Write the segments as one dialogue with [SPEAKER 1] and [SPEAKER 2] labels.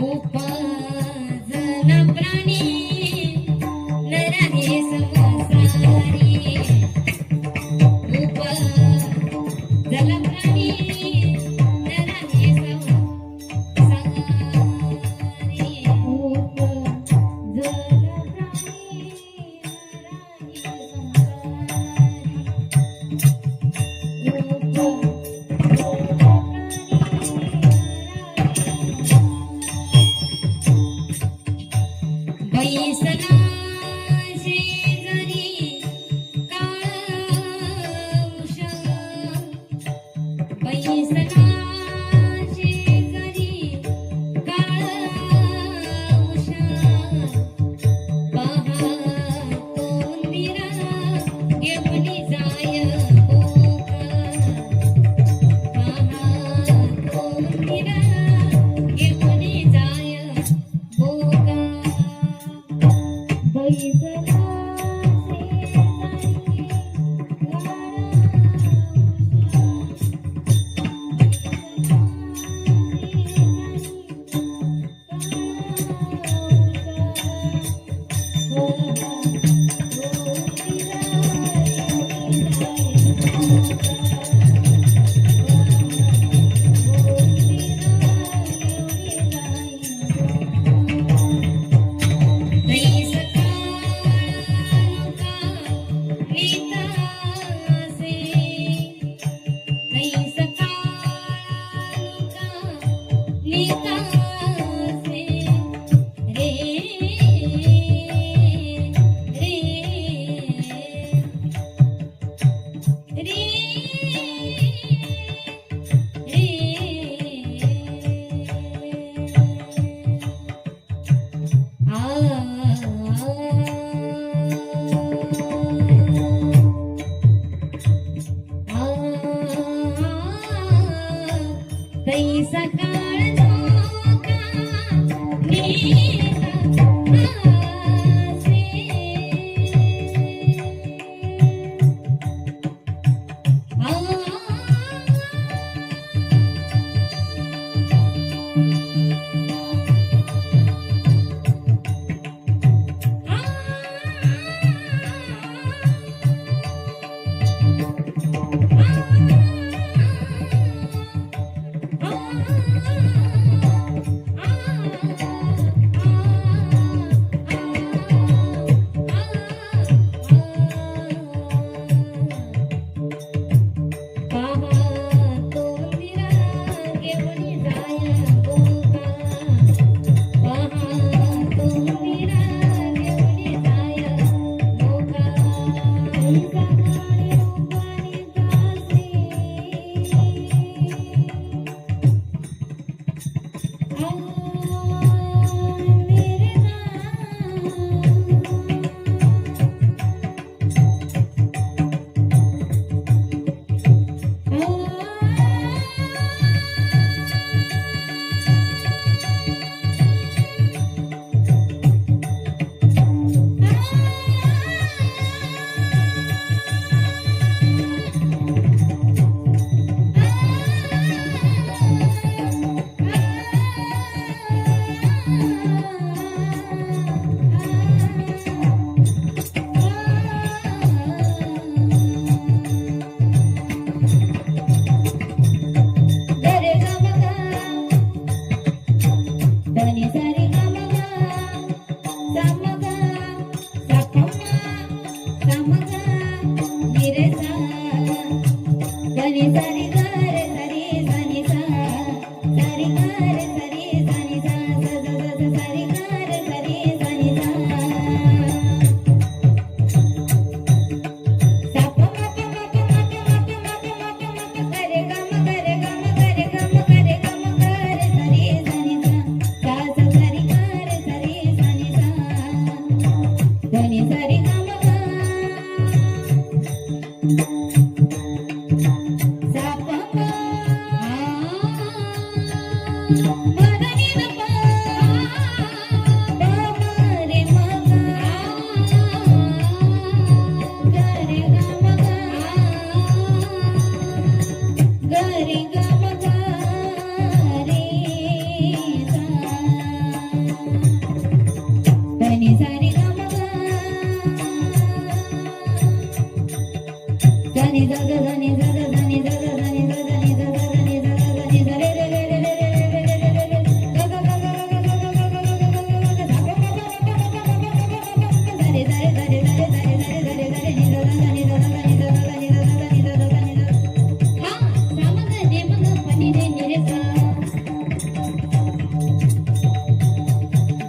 [SPEAKER 1] उपजला प्राणी नराने संसारी उपजला प्राणी नराने संसारी उपजला बैसना शेजारी काळूष बैसना शेजारी काळूष पहा तोंदिरा घेऊनी जाय बोका पहा तोंदिरा घेऊनी जाय बोका बैसला सकाळ धोका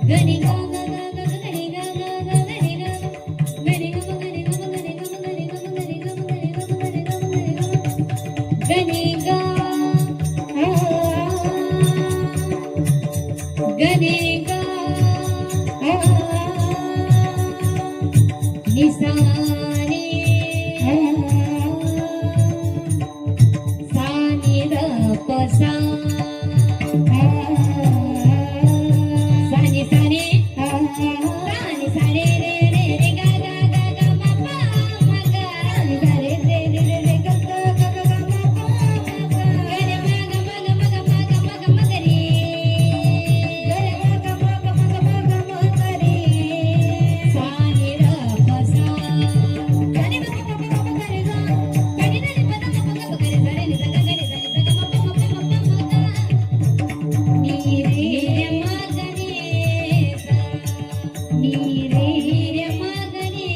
[SPEAKER 1] गणी गा गा गा गा गणी गा गा गा गणी गा गणी गा गणी गा गणी गा गणी गा गणी गा गणी गा गणी गा गणी गा गणी गा निसानी सानी र पसा सानी सानी सानी सानी रे रे रे गा गा गा गा मा पा मा गा सानी सानी रे रे रे रे गा गा गा गा गा मा पा मा गा रे मा गा मा गा मा गा मा गा मा गा मा गा रे रे मा गा मा गा मा गा मा गा मा गा रे सानी र पसा सानी मा मा मा मा गा रे गा सानी रे मा मा मा गा रे गा रे रे गा गा रे गा रे गा मा पा मा पा मा गा नी रे मा गा रे सा नी रे रे मा गा रे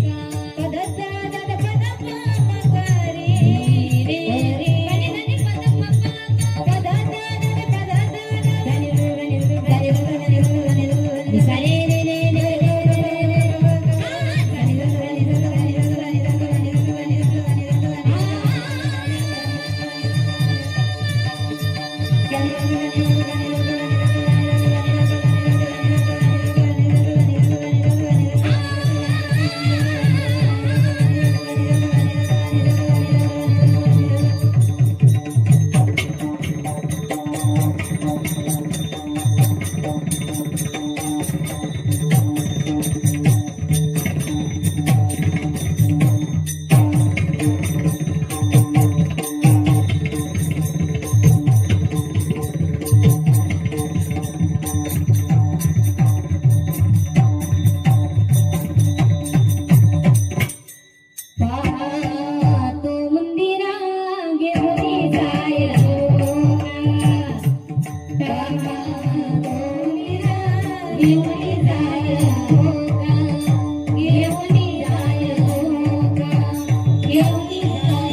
[SPEAKER 1] सा पद दा दा दा पद मा मा गा रे रे रे गणी गणी पद मा पा गा पद दा दा दा पद दा दा गणी गणी गणी गणी गणी गणी सारे रे रे रे रे रे रे गणी गणी गणी गणी पाहतो मंदिरा घेऊनी जाय पाहतो मंदिरा घेऊनी जाय घेऊनी जाय घेऊनी जाय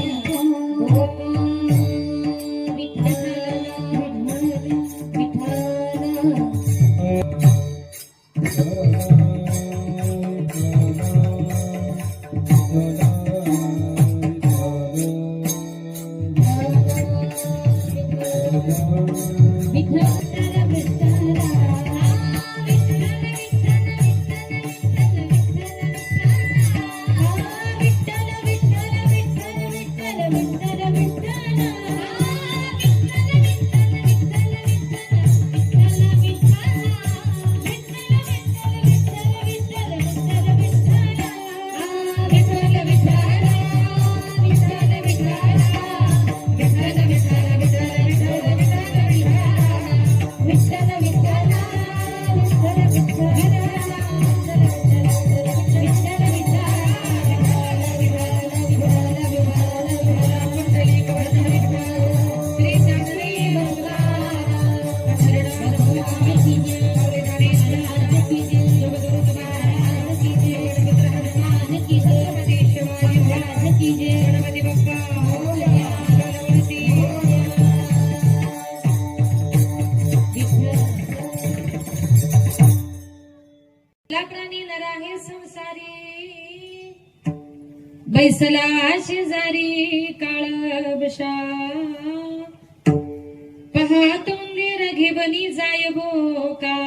[SPEAKER 1] विठ्ठल विठ्ठल प्राणी नरा हे संसारी बैसला शेजारी काळ बशा पहातोंदीर घेबनी जाय बोका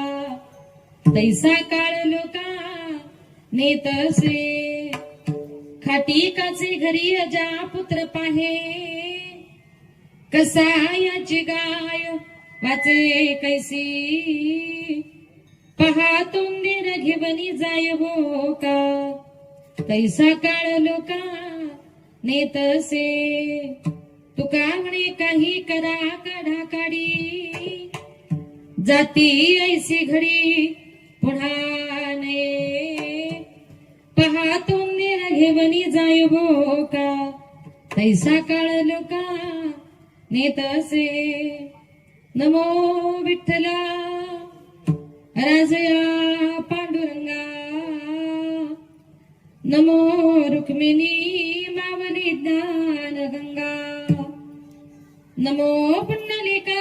[SPEAKER 1] तैसा काळ लोका नेतसे खाटी काचे घरी अजा पुत्र पाहे कसा याची गाय वाचे कैसी पहातोंदीर घेबनी जाय बोका तैसा काळ लोका नेतसे तुका म्हणे काही करा काढा काढी जाती ऐसी घडी पुन्हा नये पहातोंदीर घेबनी जाय बोका तैसा काळ लोका नेतसे नमो विठ्ठला राजया पांडुरंगा नमो रुक्मिणी मावली ज्ञान गंगा नमो पुंडलिका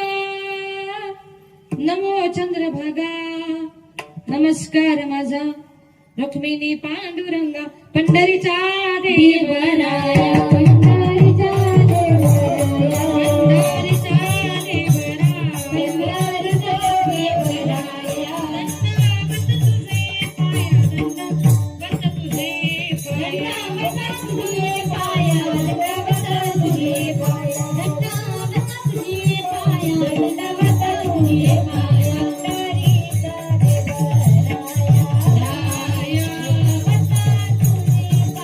[SPEAKER 1] नमो चंद्रभागा नमस्कार माझा रुक्मिणी पांडुरंगा पंढरीचा देवराया पंढरीचा देवराया पंढरीचा देवराया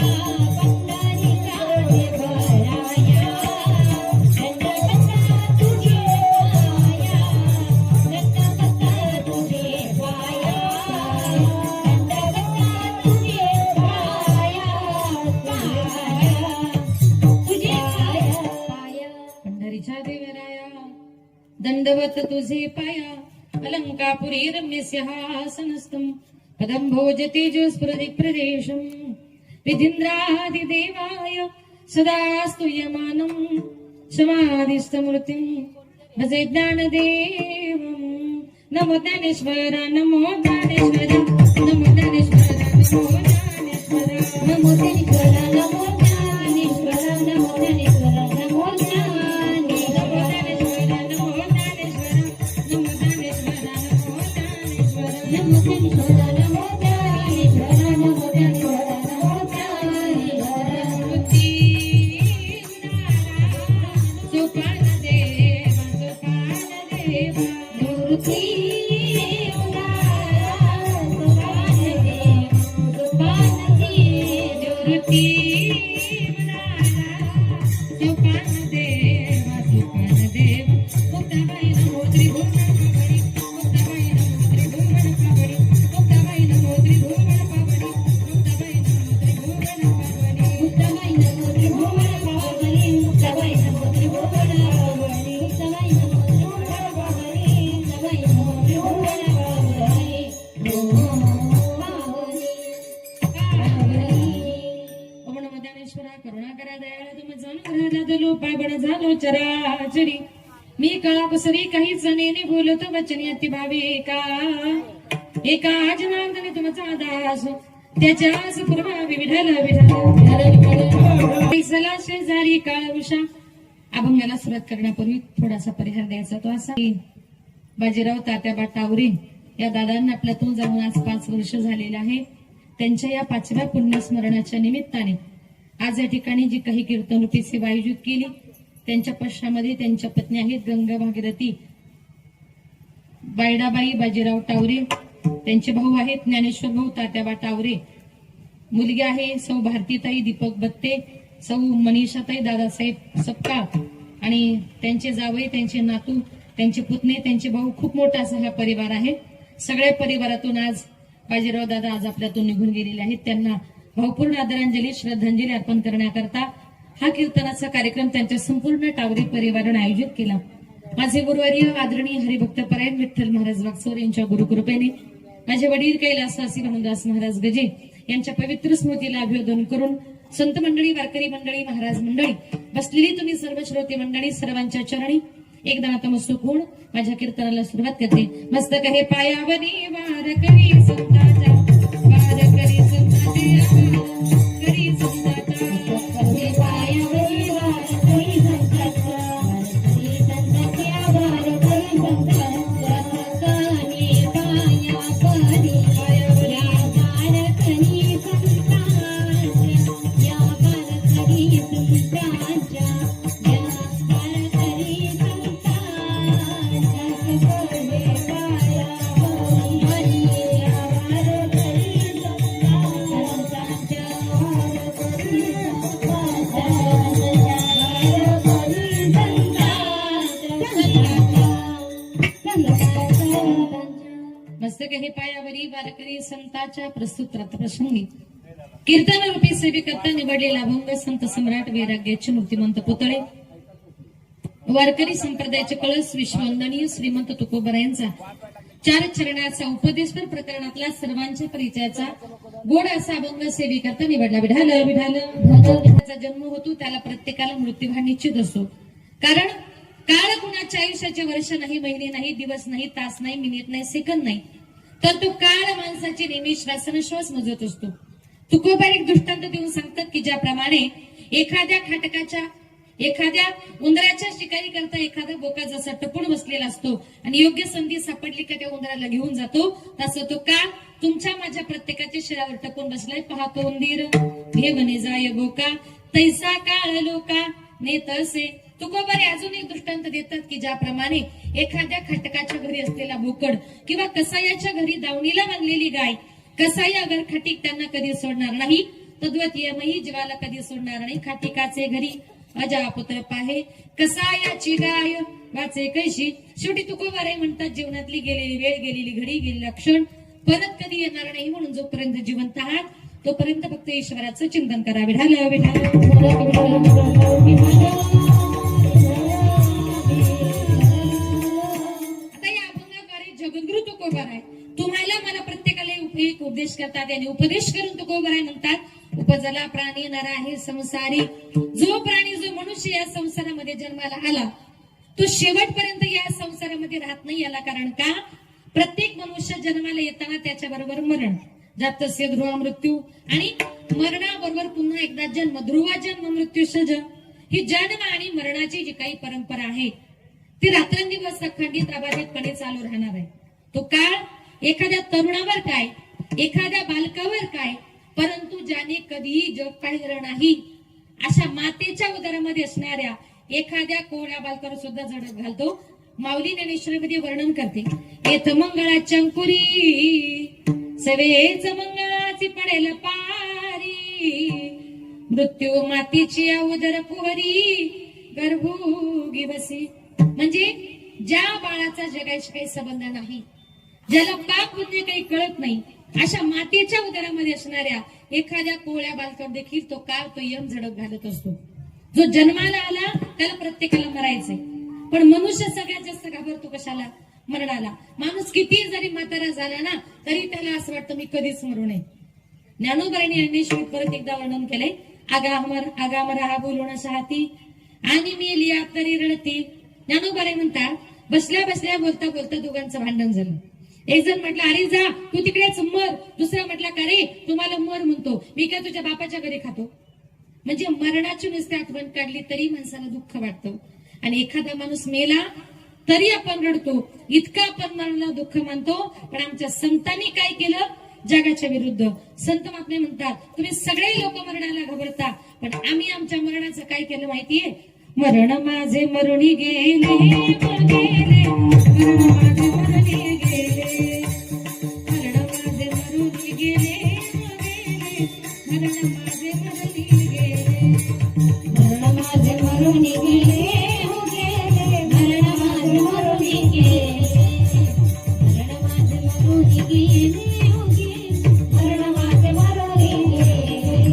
[SPEAKER 1] दंडवत तुझे पाया दंडवत तुझे पाया दंडवत तुझे पाया दंडवत तुझे पाया दंडवत तुझे पाया अलंकापुरी रम्य सिंहासनस्थं पदं भोजते स्फुरति प्रदेशं विधीन्द्रादिदेवाय सदा स्तूयमानं समाधिस्थमूर्तिं भजे ज्ञानदेवं नमो ज्ञानेश्वर नमो ज्ञानेश्वर नमो ज्ञानेश्वर नमो ज्ञानेश्वर नमो ज्ञानेश्वर नमो ज्ञानेश्वर नमो ज्ञानेश्वर नमो चराचरी मी काळापसरी काही जणेने बोलतो वचनी अति भावे एका जनार्दने तुमचा दास त्याच्यास पूर्वावी विठ्ठल विठ्ठल शेजारी काळ उषा. अभंगाला सुरुवात करण्यापूर्वी थोडासा परिहार द्यायचा तो असा की बाजीराव तात्याबा टावरे या दादांना आपल्यातून जाऊन आज 5 वर्ष झालेले आहे. त्यांच्या या 5व्या पुण्यस्मरणाच्या निमित्ताने आज या ठिकाणी जी काही कीर्तनरूपी सेवा आयोजित केली त्यांच्या पश्चामध्ये त्यांच्या पत्नी आहेत गंगा भागीरथी बायडाबाई बाजीराव टावरे, त्यांचे भाऊ आहेत ज्ञानेश्वर भाऊ तात्याबा टावरे, मुलगी आहे सौ भारतीताई दीपक बत्ते, सौ मनीषाताई दादासाहेब सपकाळ आणि त्यांचे जावई त्यांचे नातू त्यांचे पुतणे त्यांचे भाऊ. खूप मोठा असा हा परिवार आहे. सगळ्या परिवारातून आज बाजीराव दादा आज आपल्यातून निघून गेलेले आहेत. त्यांना भावपूर्ण आदरांजली श्रद्धांजली अर्पण करण्याकरता हा कीर्तनाचा कार्यक्रम त्यांच्या संपूर्ण टावरी परिवाराने आयोजित केला. माझे गुरुवर्य आदरणीय हरिभक्तपरायण विठ्ठल महाराज वागचौर यांच्या गुरुकृपेने माझे वडील कैलासवासी भानुदास महाराज गजे यांच्या पवित्र स्मृतीला अभिवादन करून संत मंडळी वारकरी मंडळी महाराज मंडळी बसलेली तुम्ही सर्व श्रोते मंडळी सर्वांच्या चरणी एकदा नतमस्तक होऊन माझ्या कीर्तनाला सुरुवात करते. मस्तक हे पायावरी वारकरी संतांचा वारकरी संतांचा करी संतांचा पायावरी वारकरी संतांचा वारकरी संतांचा वारकरी संतांचा कानी पाया परी पायावरी वारकरी संतांचा या वारकरी संतांचा मस्तक हे पायावरी वारकरी संतांच्या प्रस्तुत रथप्रसंगी कीर्तनरूपी सेविकर्ता निवडलेला अभंग संत सम्राट वैराग्याचे मूर्तिमंत पुतळे वारकरी संप्रदायाचे कळस विश्ववंदनीय श्रीमंत तुकोबरायांचा 4 चरणाचा उपदेशपर प्रकरणातला सर्वांच्या परिचयाचा
[SPEAKER 2] गोड असा अभंग सेवी करता निवडला. विढाल विढाल त्याचा जन्म होतो, त्याला प्रत्येकाला मृत्यू हा निश्चित असतो. कारण काळ कुणाच्या आयुष्याचे वर्ष नाही, महिने नाही, दिवस नाही, तास नाही, मिनिट नाही, सेकंद नाही, तर तो काळ माणसाची नेहमी श्वासोश्वास मोजत असतो. तुकोबार एक दृष्टांत देऊन सांगतात की ज्याप्रमाणे एखाद्या उंदराच्या शिकारी करता एखादा बोका जसा टपून बसलेला असतो आणि योग्य संधी सापडली का त्या उंदराला घेऊन जातो, तसं तो काळ तुमच्या माझ्या प्रत्येकाच्या शरीरावर टपून बसलाय. पाहतो उंदीर घेवने जाय बोका, तैसा काळ लोका नेतसे. तुकोबारे अजून एक दृष्टांत देतात की ज्याप्रमाणे एखाद्या खटकाच्या घरी असलेला बोकड किंवा कसायाच्या घरी दावणीला बांधलेली गाय, कसाई अगर खटीक त्यांना कधी सोडणार नाही, तद्वत यमही जीवाला कधी सोडणार नाही. खाटिकाचे घरी अजापुत्र पाहे, कसायाची गाय वाचे कैशी. शेवटी तुकोबारे म्हणतात जीवनातली गेलेली वेळ, गेलेली घडी, गेलेलं क्षण परत कधी येणार नाही. म्हणून जोपर्यंत जिवंत आहात तोपर्यंत फक्त ईश्वराचं चिंतन करा. विढाल विढाल जगद्गुरु तुकोबार आहे. तुम्हाला मला प्रत्येकाला एक उपदेश करतात आणि उपदेश करून तुकोबार आहे म्हणतात उपजला प्राणी नर आहे संसारी. जो प्राणी जो मनुष्य या संसारामध्ये जन्माला आला तो शेवटपर्यंत या संसारामध्ये राहत नाही. याला कारण का, प्रत्येक मनुष्य जन्माला येताना त्याच्याबरोबर मरण, जातस्य ध्रुवा मृत्यू, आणि मरणाबरोबर पुन्हा एकदा जन्म. ध्रुवा जन्म मृत्यू सज, ही जन्म आणि मरणाची जी काही परंपरा आहे ती रात्रंदिवस अखंडित अबाधितपणे चालू राहणार आहे. तो काळ एखाद्या तरुणावर काय, एखाद्या बालकावर काय, परंतु ज्याने कधीही जग पाहिलं नाही अशा मातेच्या उदरामध्ये असणाऱ्या एखाद्या कोवळ्या बालकावर सुद्धा झडप घालतो. माऊली ज्ञानेश्वरीमध्ये वर्णन करते, येथ मंगळाच्या अंकुरी सवेच मंगळाची पडेल पारी, मृत्यू मातीची उदर कुहरी गर्भोगी बसी. म्हणजे ज्या बाळाचा जगाशी काही संबंध नाही, ज्याला पाप पुण्य काही कळत नाही, अशा मातेच्या उदरामध्ये असणाऱ्या एखाद्या कोवळ्या बालकावर देखील तो काळ, तो यम झडप घालत असतो. जो जन्माला आला त्याला प्रत्येकाला मरायचंय, पण मनुष्य सगळ्यात जास्त घाबरतो कशाला, मरणाला. माणूस किती जरी म्हातारा झाला ना तरी त्याला असं वाटतं मी कधीच मरू नये. ज्ञानोबारांनी ज्ञानेश्वरीत परत एकदा वर्णन केलंय, आगामर हा बोलून शहाती आणि मी लिया तरी रडती. ज्ञानोबारे म्हणतात, बसल्या बसल्या बोलता बोलता दोघांचं भांडण झालं. एक जण म्हटलं अरे जा तू तिकडेच मर, दुसरा म्हटला का रे तुम्हाला मर म्हणतो, मी काय तुझ्या बापाच्या घरी खातो. म्हणजे मरणाची नुसती आठवण काढली तरी माणसाला दुःख वाटतं, आणि एखादा माणूस मेला तरी आपण रडतो. इतकं आपण मरणाला दुःख मानतो. पण आमच्या संतांनी काय केलं, जगाच्या विरुद्ध. संत महात्मे म्हणतात, तुम्ही सगळे लोक मरणाला घाबरता, पण आम्ही आमच्या मरणाचं काय केलं माहितीये, मरण माझे मरुणी गेले, मरण माझे मरुणी गेले, मरण माझे मरुणी गेले, मरण माझे मरुणी गेले, मरण माझे मरुणी गेले, मरण माझे मरुणी गेले, मरण माझे मरुणी गेले, मरण माझे मरुणी गेले, मरण माझे मरुणी गेले.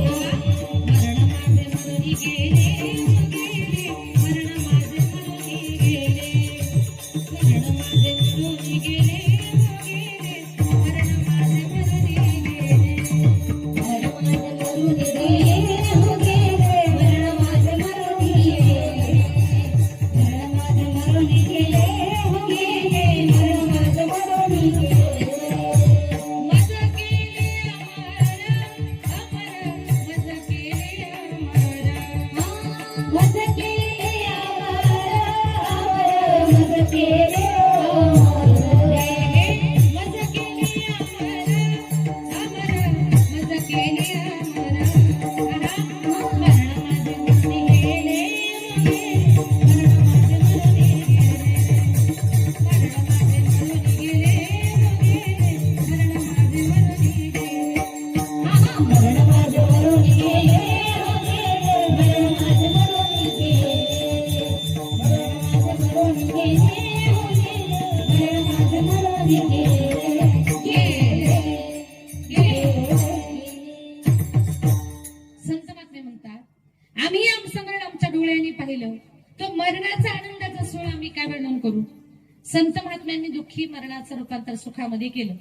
[SPEAKER 2] संत महात्म्यांनी दुःखी मरणाचं रूपांतर सुखामध्ये केलं.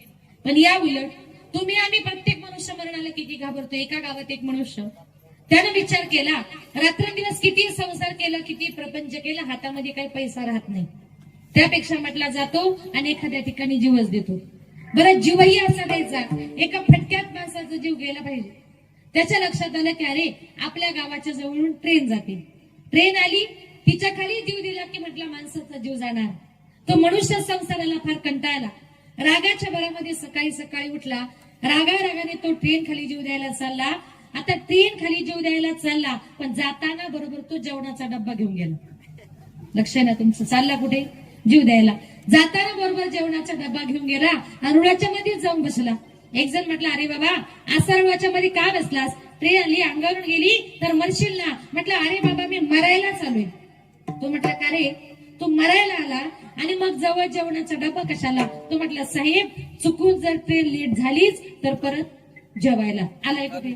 [SPEAKER 2] पण या उलट तुम्ही आम्ही प्रत्येक मनुष्य मरणाला किती घाबरतो. एका गावात एक मनुष्य, त्यानं विचार केला, रात्रंदिवस किती संसार केला, किती प्रपंच केला, हातामध्ये काही पैसा राहत नाही. त्यापेक्षा म्हटला जातो आणि एखाद्या ठिकाणी जीवच देतो. बरं, जीवही असा द्यायचा, एका फटक्यात माणसाचा जीव गेला पाहिजे. त्याच्या लक्षात आलं की अरे आपल्या गावाच्या जवळून ट्रेन जाते. ट्रेन आली, तिच्या खाली जीव दिला की म्हटलं माणसाचा जीव जाणार. तो मनुष्य संसाराला फार कंटाळला. रागाच्या भरामध्ये सकाळी सकाळी उठला, रागाने तो ट्रेन खाली जीव द्यायला चालला. आता ट्रेन खाली जीव द्यायला चालला, पण जाताना बरोबर तो जेवणाचा डब्बा घेऊन गेला. लक्ष आहे ना तुमचं? चालला कुठे? जीव द्यायला. जाताना बरोबर जेवणाचा डब्बा घेऊन गेला आणि रुळाच्या मध्ये जाऊन बसला. एक जण म्हटलं, अरे बाबा असा रुळाच्या मध्ये का बसलास? ट्रेन आली, अंगावरून गेली तर मरशील ना. म्हटलं, अरे बाबा मी मरायला चालूय. तो म्हटला, का रे तू मरायला आला आणि मग जवळ जेवणाचा डबा कशाला? तो म्हटला, साहेब चुकून जर ट्रेन लेट झालीच तर परत जेवायला आलाय कुठे?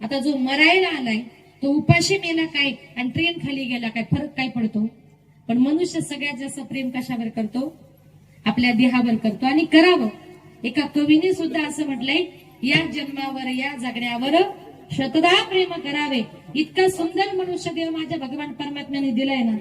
[SPEAKER 2] आता जो मरायला आलाय तो उपाशी मेला काय आणि ट्रेन खाली गेला काय, फरक काय पडतो? पण मनुष्य सगळ्यात जास्त प्रेम कशावर करतो? आपल्या देहावर करतो. आणि करावं. एका कवीने सुद्धा असं म्हटलंय, या जन्मावर या जगण्यावर शतदा प्रेम करावे. इतका सुंदर मनुष्य देव माझ्या भगवान परमात्म्याने दिलाय ना,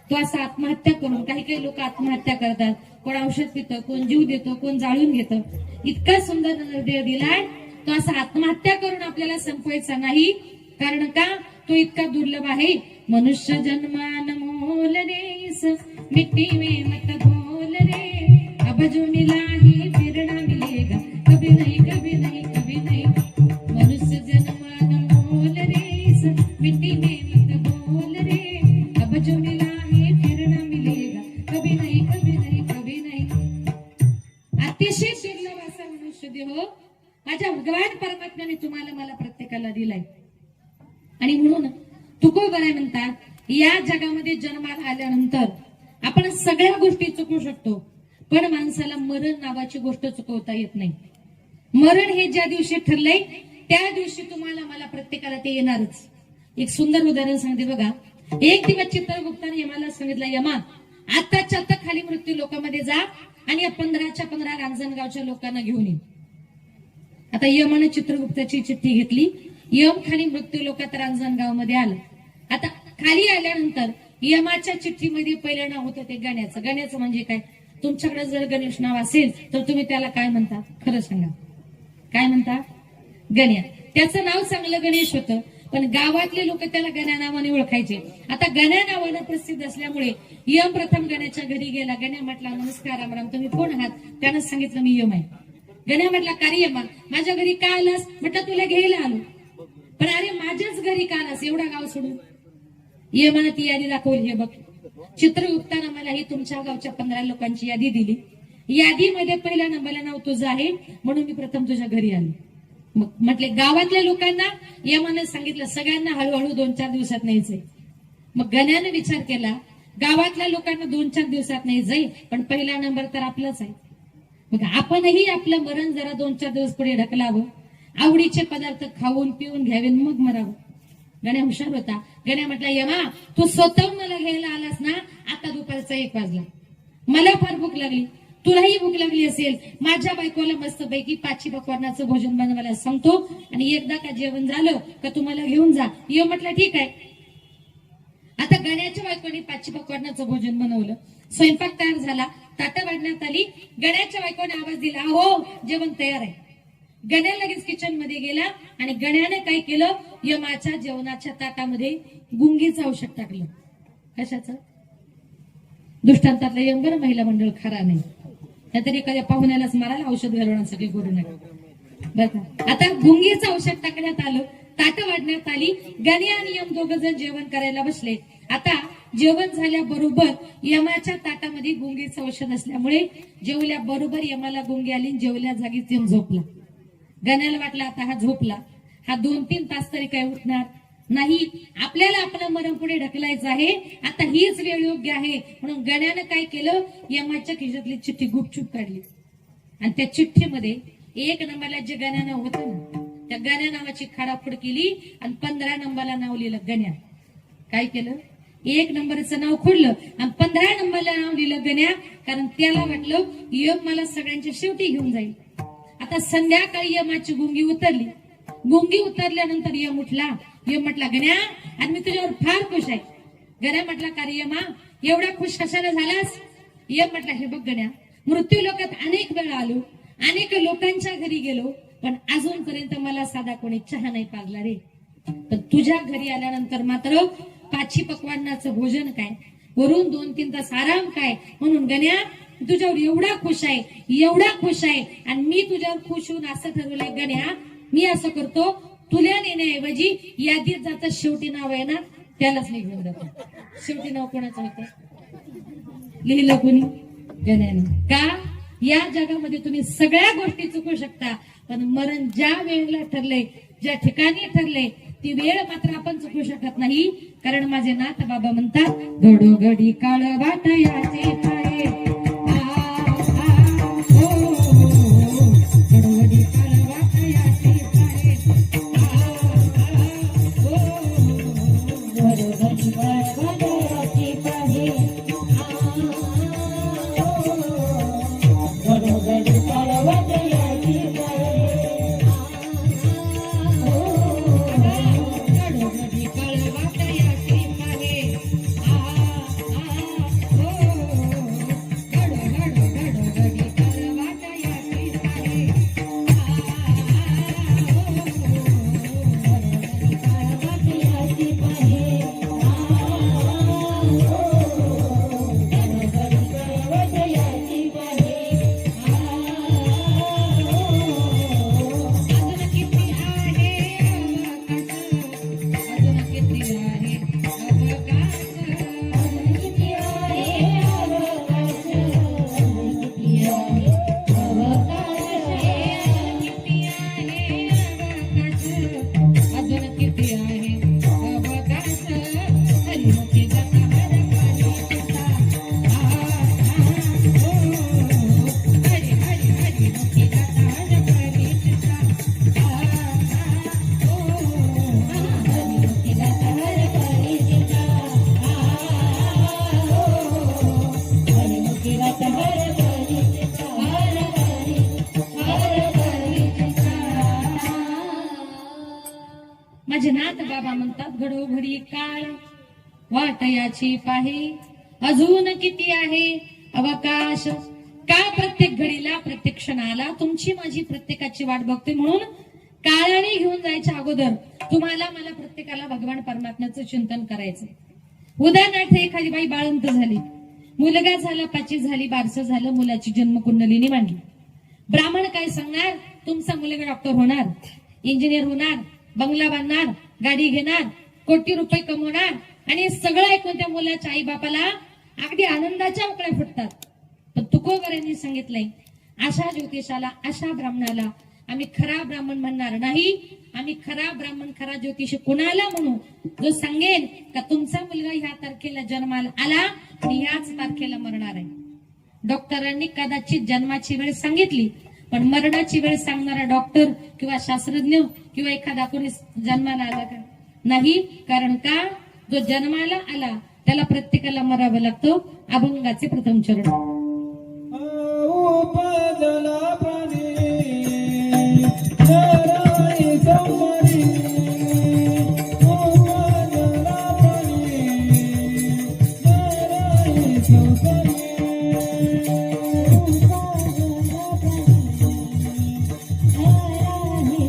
[SPEAKER 2] तो असा आत्महत्या करून, काही काही लोक आत्महत्या करतात, कोण औषध पितं, कोण जीव देतो, कोण जाळून घेतं. इतका सुंदर देव दिलाय, तो असा आत्महत्या करून आपल्याला संपवायचा नाही. कारण का? तो इतका दुर्लभ आहे. मनुष्य जन्मान मोल रेस, मिट्टी में मत घोल रे, अब जो मिला ही फिर ना मिलेगा, कभी नहीं कभी नहीं कभी नहीं. मनुष्य जन्मान मोल रेस, मिट्टी में मत घोल रे, अब जो मिला ही फिर ना मिलेगा, कभी नहीं कभी नहीं कभी नहीं. अतिशय दुर्लभ असा मनुष्य देह माझ्या भगवान परमात्म्याने तुम्हाला मला प्रत्येकाला दिलाय. आणि म्हणून तुकोबराय म्हणतात, या जगामध्ये जन्माला आल्यानंतर आपण सगळ्या गोष्टी चुकवू शकतो, पण माणसाला मरण नावाची गोष्ट चुकवता येत नाही. मरण हे ज्या दिवशी ठरलंय त्या दिवशी तुम्हाला मला प्रत्येकाला ते येणारच. एक सुंदर उदाहरण सांगते बघा. एक दिवस चित्रगुप्ताने यमाला सांगितलं, यमा आताच्या आता खाली मृत्यू लोकांमध्ये जा आणि या 15च्या 15 रांजणगावच्या लोकांना घेऊन ये. आता यमाने चित्रगुप्ताची चिठ्ठी घेतली. यम खाली मृत्यू लोकात रांजणगाव मध्ये आलं. आता खाली आल्यानंतर यमाच्या चिठ्ठीमध्ये पहिलं नाव होतं ते गण्याचं. गण्याचं म्हणजे काय? तुमच्याकडे जर गणेश नाव असेल तर तुम्ही त्याला काय म्हणता? खरं सांगा, काय म्हणता? गण्या. त्याचं नाव चांगलं गणेश होतं, पण गावातले लोक त्याला गण्या नावाने ओळखायचे. आता गण्या नावानं प्रसिद्ध असल्यामुळे यम प्रथम गण्याच्या घरी गेला. गण्या म्हटला, नमस्कार राम राम, तुम्ही कोण आहात? त्यानं सांगितलं, मी यम आहे. गण्या म्हटला, का रे यमा माझ्या घरी का आलास? म्हटलं, तुला घ्यायला आलो. पण अरे माझ्याच घरी का आलास एवढा गाव सोडून? यमानं ती यादी दाखवली. हे बघ, चित्रगुप्तानं मला ही तुमच्या गावच्या 15 लोकांची यादी दिली. यादीमध्ये पहिल्या नंबरला नाव तुझं आहे, म्हणून मी प्रथम तुझ्या घरी आले. मग म्हटले गावातल्या लोकांना यमानं सांगितलं सगळ्यांना हळूहळू 2-4 दिवसात न्यायचंय. मग गण्याने विचार केला, गावातल्या लोकांना 2-4 दिवसात न्यायचंय, पण पहिला नंबर तर आपलाच आहे. मग आपणही आपलं मरण जरा 2-4 दिवस पुढे ढकलावं, आवडीचे पदार्थ खाऊन पिऊन घ्यावे, मग मरावं. गण्या हुशार होता. गण्या म्हटला, यमा तू स्वतःहून मला घ्यायला आलास ना, आता दुपारचा 1 वाजला, मला फार भूक लागली, तुलाही भूक लागली असेल, माझ्या बायकोला मस्तपैकी 5 पक्वान्नाचं भोजन बनवायला सांगतो आणि एकदा का जेवण झालं का तुम्हाला घेऊन जा. यम म्हटलं, ठीक आहे. आता गण्याच्या बायकोने 5 पक्वान्नाचं भोजन बनवलं, स्वयंपाक तयार झाला, ताटं वाढण्यात आली. गण्याच्या बायकोने आवाज दिला, हो जेवण तयार आहे. गण्या लगेच किचन मध्ये गेला आणि गण्याने काय केलं, यमाच्या जेवणाच्या ताटामध्ये गुंगीचं औषध टाकलं. कशाचं? दृष्टांतातलं यम, बरं महिला मंडळ खरा नाही, नाहीतरी एखाद्या पाहुण्यालाच मारायला औषध घालवण्यासाठी करू नका बरं का. आता गुंगीचं औषध टाकण्यात आलं, ताटं वाढण्यात आली. गण्या आणि यम दोघ जण जेवण करायला बसले. आता जेवण झाल्याबरोबर यमाच्या ताटामध्ये गुंगीचं औषध असल्यामुळे जेवल्या बरोबर यमाला गुंगी आली, जेवल्या जागीच यम झोपला. गण्याला वाटलं आता हा झोपला, हा 2-3 तास तरी काय उठणार नाही, आपल्याला आपलं मरण पुढे ढकलायचं आहे, आता हीच वेळ योग्य आहे. म्हणून गण्यानं काय केलं, यमाच्या खिशातली चिठ्ठी गुपचूप काढली आणि त्या चिठ्ठीमध्ये 1 नंबरला जे गण्या नाव होतं ना, त्या गण्या नावाची खाडाफोड केली आणि 15 नंबरला नाव लिहिलं गण्या. काय केलं, 1 नंबरचं नाव खोडलं आणि 15 नंबरला नाव लिहिलं गण्या. कारण त्याला वाटलं यम मला सगळ्यांच्या शेवटी घेऊन जाईल आता संध्याकाळी यमाची गुंगी उतरली. गुंगी उतरल्यानंतर यम उठला. यम म्हटला, गण्या आणि मी तुझ्यावर फार खुश आहे. गण्या म्हटला, का रे यमा एवढा खुश कशाला झालास? यम म्हटला, हे बघ गण्या, मृत्यू लोकात अनेक वेळा आलो, अनेक लोकांच्या घरी गेलो, पण अजूनपर्यंत मला साधा कोणी चहा नाही पाजला रे. पण तुझ्या घरी आल्यानंतर मात्र पाची पक्वान्नाचं भोजन काय, वरून 2-3 तास आराम काय. म्हणून गण्या तुझ्यावर एवढा खुश आहे, एवढा खुश आहे. आणि मी तुझ्यावर खुश होऊन असं ठरवलंय गण्या, मी असं करतो, तुला नेण्याऐवजी यादीत जातं शेवटी नाव आहे ना त्यालाच नाही घेऊन जातो. शेवटी नाव कोणाचं होतं? लिहिलं कोणी? गण्याने. का? या जगामध्ये तुम्ही सगळ्या गोष्टी चुकू शकता, पण मरण ज्या वेळेला ठरलंय, ज्या ठिकाणी ठरलंय, ती वेळ मात्र आपण चुकू शकत नाही. कारण माझे नाथ बाबा म्हणतात, घडोघडी काळ वाटयाचे पाहे, घडोघडी काळ वाटयाचे पाहे,
[SPEAKER 1] घडोघडी काळ वाटयाचे पाहे, घडोघडी काळ वाटयाचे पाहे,
[SPEAKER 2] घडोघडी काळ वाटयाचे पाहे, घडोघडी काळ वाटयाचे पाहे.
[SPEAKER 1] वाटयाचे पाहे, वाटयाचे पाहे.
[SPEAKER 2] अजून किती आहे अवकाश, अजून किती आहे अवकाश,
[SPEAKER 1] किती आहे अवकाश, किती आहे अवकाश,
[SPEAKER 2] किती आहे अवकाश, अजून किती आहे अवकाश. हरिमुखी गंगा हरपाली चिता, हरी हरी हरिमुखी गंगा हरपाली चिता,
[SPEAKER 1] हरिमुखी गंगा हरपाली चिता, हरिमुखी गंगा हरपाली चिता, हरपाली चिता.
[SPEAKER 2] माझे नाथ बाबा म्हणतात, घडोघडी काळ वाटयाची पाहे, अजून किती आहे अवकाश. का? प्रत्येक घडीला, प्रत्येक क्षणाला तुमची माझी प्रत्येकाची वाट बघते. म्हणून काळाने घेऊन जायच्या अगोदर तुम्हाला मला प्रत्येकाला भगवान परमात्म्याचं चिंतन करायचंय. उदाहरणार्थ एखादी बाई बाळंत झाली, मुलगा झाला, पाची झाली, बारसं झालं, मुलाची जन्मकुंडलिनी मांडली. ब्राह्मण काय सांगणार? तुमचा मुलगा डॉक्टर होणार, इंजिनियर होणार, बंगला बांधणार, गाडी घेणार, कोटी रुपये कमवणार. आणि हे सगळं ऐकून त्या मुलाच्या आई बापाला अगदी आनंदाच्या उकळ्या फुटतात. पण तुकोबरांनी सांगितलंय, अशा ज्योतिषाला, अशा ब्राह्मणाला आम्ही खरा ब्राह्मण म्हणणार नाही. आम्ही खरा ब्राह्मण, खरा ज्योतिषी कुणाला म्हणू? जो सांगेल का तुमचा मुलगा ह्या तारखेला जन्माला आला आणि ह्याच तारखेला मरणार आहे. डॉक्टरांनी कदाचित जन्माची वेळ सांगितली, पण मरणाची वेळ सांगणारा डॉक्टर किंवा शास्त्रज्ञ किंवा एखादा कोणी जन्माला आला का? नाही. कारण का? जो जन्माला आला त्याला प्रत्येकाला मरावं लागतं. अभंगाचे प्रथम चरण.
[SPEAKER 3] उपजला पाणी नराई संवरी, उपजला पाणी नराई संवरी,
[SPEAKER 1] हरही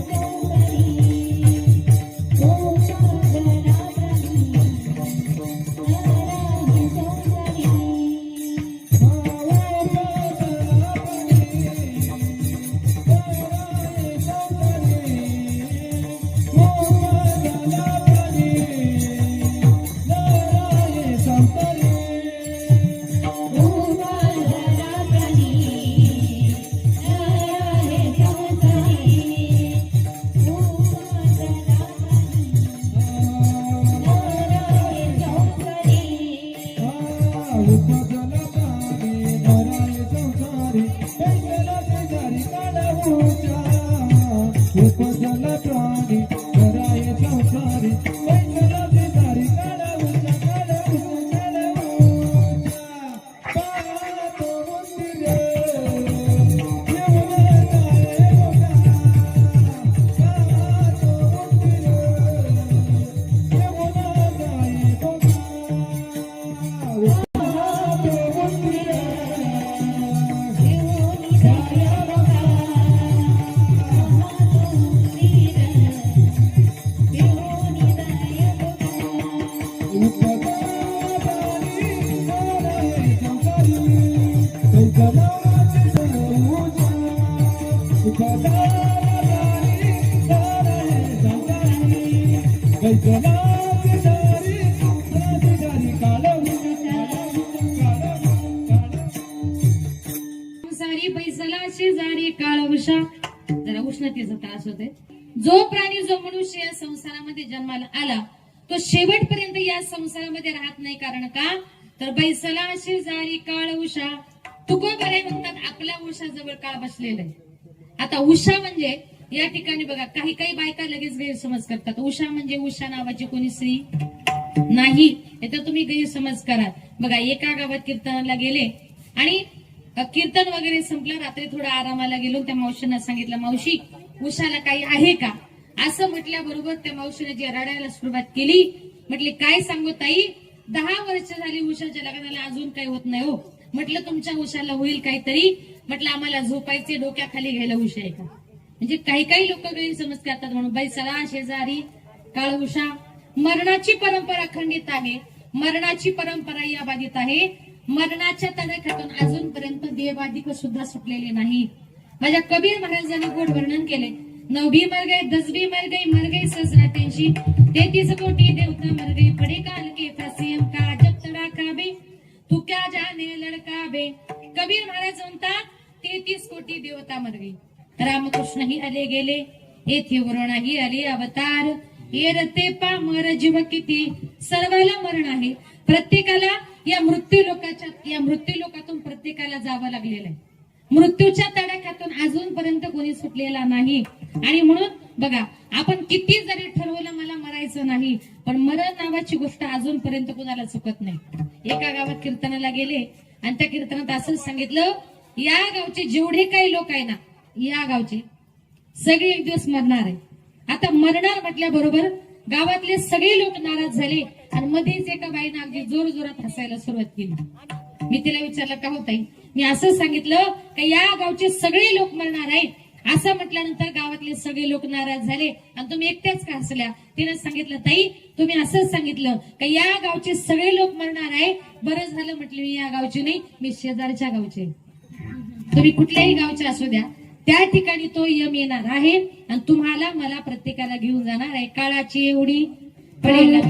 [SPEAKER 2] उषा जरा उष्णतेचा त्रास होते. जो प्राणी जो मनुष्य या संसारामध्ये जन्माला आला तो शेवटपर्यंत या संसारामध्ये राहत नाही. कारण का तर बैसला शेजारी काळ उषा तुकोबरे म्हणतात आपल्या उषाजवळ काळ बसलेला आहे. आता उषा म्हणजे या ठिकाणी बघा काही काही बायका लगेच गैरसमज करतात. उषा म्हणजे उषा नावाची कोणी स्त्री नाही, याचा तुम्ही गैरसमज करा. बघा एका गावात कीर्तनाला गेले आणि कीर्तन वगैरे संपलं, रात्री थोडा आरामाला गेलो. त्या मावशींना सांगितलं मावशी उषाला काही आहे का असं म्हटल्याबरोबर त्या मावशीने जी रडायला सुरुवात केली. म्हटले काय सांगू ताई 10 वर्ष झाली उषाच्या लग्नाला अजून काही होत नाही हो. म्हटलं तुमच्या उषाला होईल काहीतरी. म्हटलं आम्हाला झोपायचे डोक्याखाली घ्यायला उषा आहे का. म्हणजे काही काही लोक गैरसमज करतात म्हणून बैसला शेजारी काळ उषा. मरणाची परंपरा खंडित आहे, मरणाची परंपरा या बाधित आहे. मरणाच्या तडाख्यातून अजूनपर्यंत देहबाधिक सुद्धा सुटलेले नाही. माझ्या कबीर महाराजांनी गोड वर्णन केले. 9 भी मर गए 10 भी मर गई सहस्रा 33 कोटी देवता मर गई पड़े काल के फांसी का जब तड़ाका बे तू क्या जाने लड़का बे. कबीर महाराज म्हणतात 33 कोटी देवता मर गई. रामकृष्णही आले गेले, येथे वरुणही आले अवतार. येरते पामर जीव किती सर्वाला मरण आहे. प्रत्येकाला या मृत्यू लोकातून प्रत्येकाला जावं लागलेलं आहे. मृत्यूच्या तडाख्यातून अजूनपर्यंत कोणी सुटलेला नाही. आणि म्हणून बघा आपण किती जरी ठरवलं मला मरायचं नाही पण मरण नावाची गोष्ट अजूनपर्यंत कोणाला चुकत नाही. एका गावात कीर्तनाला गेले आणि त्या कीर्तनात असंच सांगितलं या गावचे जेवढे काही लोक आहे ना या गावचे सगळे एक दिवस मरणार आहे. आता मरणार म्हटल्याबरोबर गावातले सगळे लोक नाराज झाले आणि मध्येच एका बाईनं अगदी जोर जोरात हसायला सुरुवात केली. मी तिला विचारलं का होत मी असं सांगितलं की या गावचे सगळे लोक मरणार आहे. असं म्हटल्यानंतर गावातले सगळे लोक नाराज झाले आणि तुम्ही एकट्याच का हसल्या. तिने सांगितलं ताई तुम्ही असंच सांगितलं की या गावचे सगळे लोक मरणार आहे. बरं झालं म्हटलं मी या गावचे नाही मी शेजारच्या गावचे. तुम्ही कुठल्याही गावचे असू द्या त्या ठिकाणी तो यम येणार आहे आणि तुम्हाला मला प्रत्येकाला घेऊन जाणार आहे. काळाची एवढी पडेल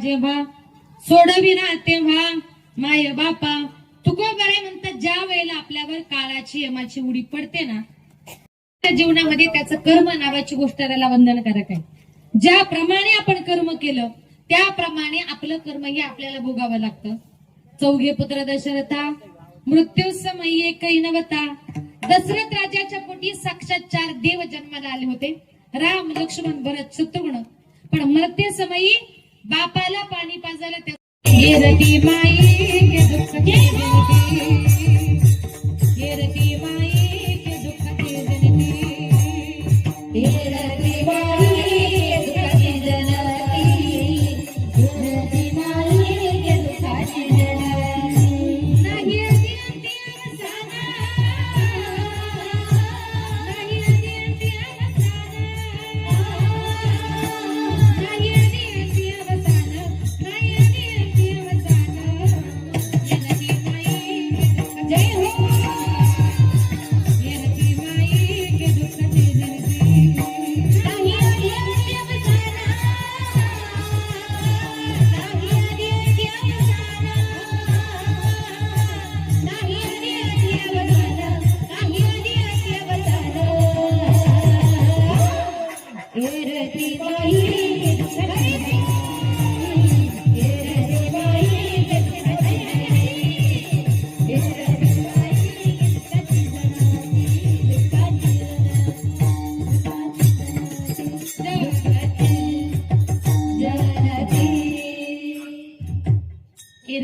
[SPEAKER 2] जेव्हा सोडविना तेव्हा माय बापा तुकोबरे म्हणतात ज्या वेळेला आपल्यावर काळाची यमाची उडी पडते ना त्या जीवनामध्ये त्याचं कर्म नावाची गोष्ट त्याला बंधनकारक आहे. ज्याप्रमाणे आपण कर्म केलं त्याप्रमाणे आपलं कर्म हे आपल्याला भोगावं लागतं. 4 पुत्र दशरथा मृत्यू समयी एकही नवता. दशरथ राजाच्या पोटी साक्षात 4 देव जन्माला आले होते, राम लक्ष्मण भरत शत्रुघ्न. पण मृत्यू समयी बापाला पाणी पाजायला त्या येरती माई के दुःख के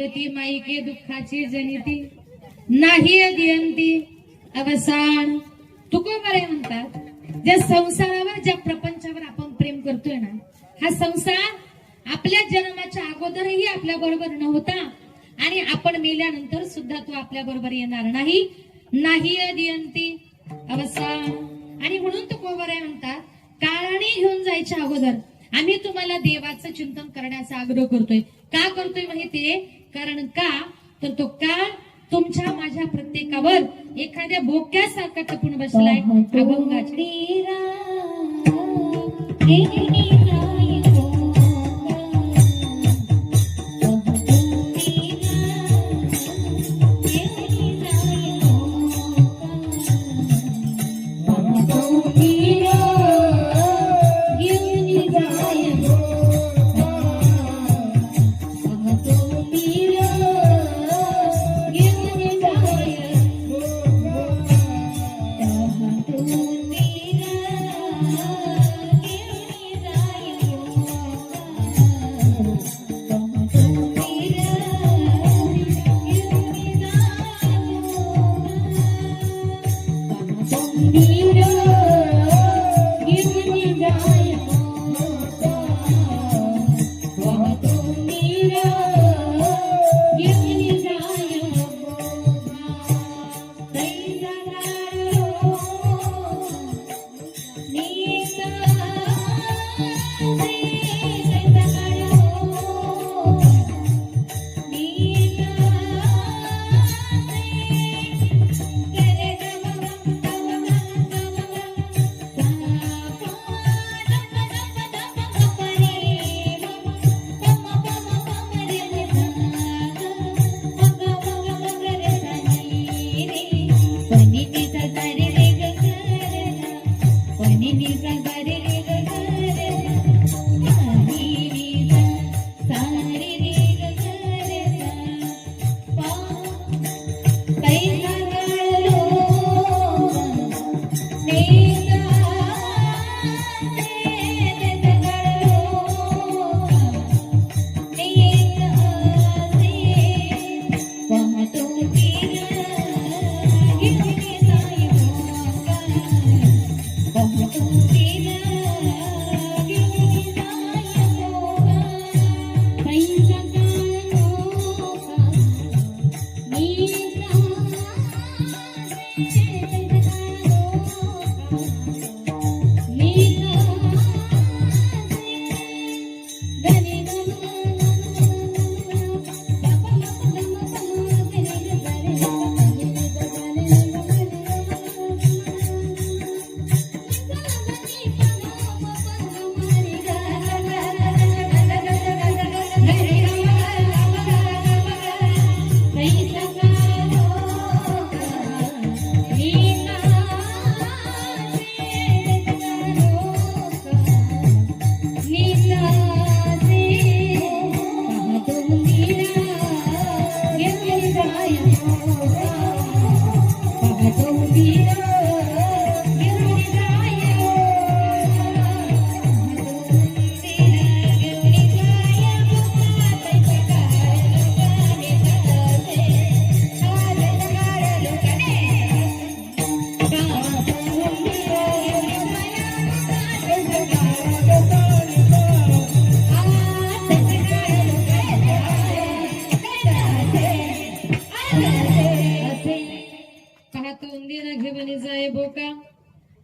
[SPEAKER 2] फिरती माईके दुःखाची जनिती नाही अदियंती अवसान. तुकोबाराय म्हणतात ज्या संसारावर ज्या प्रपंचावर आपण प्रेम करतोय ना, हा संसार आपल्या जन्माच्या अगोदरही आपल्या बरोबर नव्हता आणि आपण मेल्यानंतर सुद्धा तो आपल्या बरोबर येणार नाही. नाही अदियंती अवसान. आणि म्हणून तुकोबाराय म्हणतात काळाने घेऊन जायच्या अगोदर आम्ही तुम्हाला देवाचं चिंतन करण्याचा आग्रह करतोय. का करतोय माहितीये? कारण का तर तो काळ तुमच्या माझ्या प्रत्येकावर एखाद्या बोक्यासारखा टपून बसलाय. अभंगाची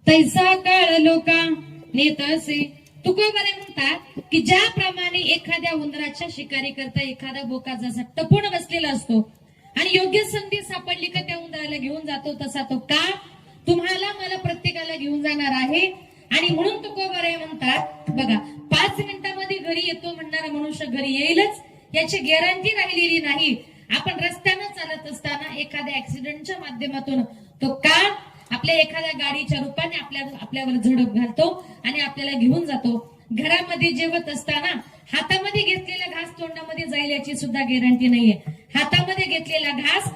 [SPEAKER 2] तैसा काळ लोका नेत असे. तुकोबाराय म्हणतात की ज्याप्रमाणे एखाद्या उंदराच्या शिकारी करता एखादा बोका जसा टपून बसलेला असतो आणि योग्य संधी सापडली का त्या उंदराला घेऊन जातो, तसा तो काळ तुम्हाला मला प्रत्येकाला घेऊन जाणार आहे. आणि म्हणून तुकोबाराय म्हणतात बघा 5 मिनिटांमध्ये घरी येतो म्हणणारा मनुष्य घरी येईलच याची गॅरंटी राहिलेली नाही. आपण रस्त्यानं चालत असताना एखाद्या ऍक्सिडेंटच्या माध्यमातून तो काळ आपल्या एखाद्या गाडीच्या रूपाने आपल्यावर झडप घालतो आणि आपल्याला घेऊन जातो. घरामध्ये जेवत असताना हातामध्ये घेतलेला घास तोंडामध्ये जाईल याची सुद्धा गॅरंटी नाहीये. हातामध्ये घेतलेला घास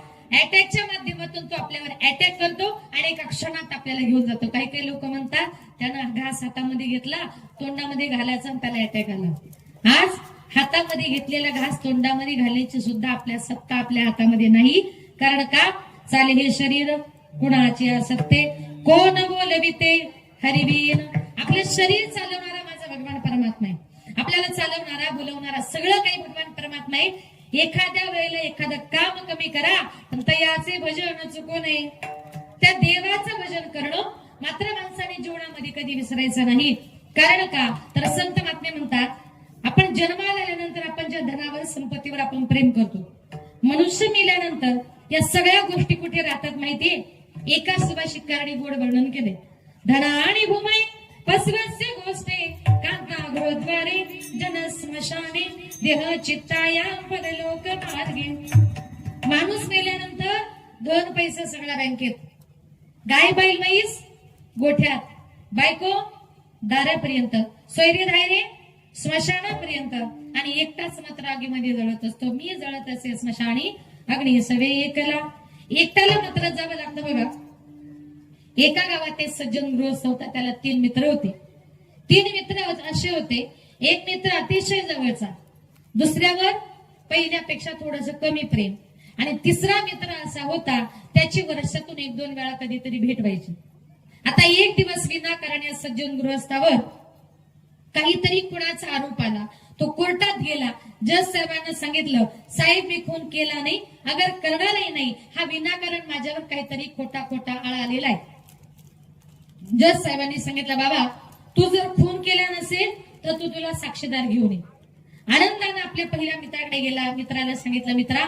[SPEAKER 2] अटॅकच्या माध्यमातून तो आपल्यावर अटॅक करतो आणि एका क्षणात आपल्याला घेऊन जातो. काही काही लोक म्हणतात त्यानं घास हातामध्ये घेतला, तोंडामध्ये घालायचा आणि त्याला अटॅक आला. आज हातामध्ये घेतलेला घास तोंडामध्ये घालायची सुद्धा आपल्या सत्ता आपल्या हातामध्ये नाही. कारण का चाले हे शरीर कुणाचे असत्ते कोण बोलविते हरिबीन. आपलं शरीर चालवणारा माझा भगवान परमात्मा आहे. आपल्याला चालवणारा बोलवणारा सगळं काही भगवान परमात्मा आहे. एखाद्या वेळेला एखादं काम कमी करा पण तयाचे भजन चुकू नये. त्या देवाचं भजन करणं मात्र माणसाने जीवनामध्ये कधी विसरायचं नाही. कारण का तर संत महात्मे म्हणतात आपण जन्माला आल्यानंतर आपण ज्या धनावर संपत्तीवर आपण प्रेम करतो, मनुष्य मेल्यानंतर या सगळ्या गोष्टी कुठे राहतात माहितीये. एका सुभाषितकाराने गोड वर्णन केले. धना आणि भूमी पसवस्य गोष्टे कांता गृहद्वारे जन स्मशाने देह चित्ताया परलोक मार्गे. माणूस मेल्यानंतर 2 पैसे सगळ्या बँकेत, गाय बैल म्हैस गोठ्यात, बायको दारापर्यंत, सोयरे धायरे स्मशानापर्यंत आणि एकटाच मात्र आगीमध्ये जळत असतो. मी जळत असे स्मशानी अग्नी सवे एकट्याला मात्र जावं लागतं बघा. एका गावात एक सज्जन गृहस्थ होता. त्याला 3 मित्र होते. 3 मित्र असे होते. एक मित्र अतिशय जवळचा, दुसऱ्यावर पहिल्यापेक्षा थोडस कमी प्रेम आणि तिसरा मित्र असा होता त्याची वर्षातून 1-2 वेळा कधीतरी भेट व्हायची. आता एक दिवस विनाकारण या सज्जन गृहस्थावर काहीतरी कुणाचा आरोप आला. तो कोर्टात गेला. जज साहेबांना सांगितलं साहेब मी खून केला नाही, अगर करणारही नाही, हा विनाकारण माझ्यावर काहीतरी खोटा आळा आलेला आहे. जज साहेबांनी सांगितलं बाबा तू जर खून केला नसेल तर तू तुला साक्षीदार घेऊन ये. आनंदाने आपल्या पहिल्या मित्राकडे गेला. मित्राला सांगितलं मित्रा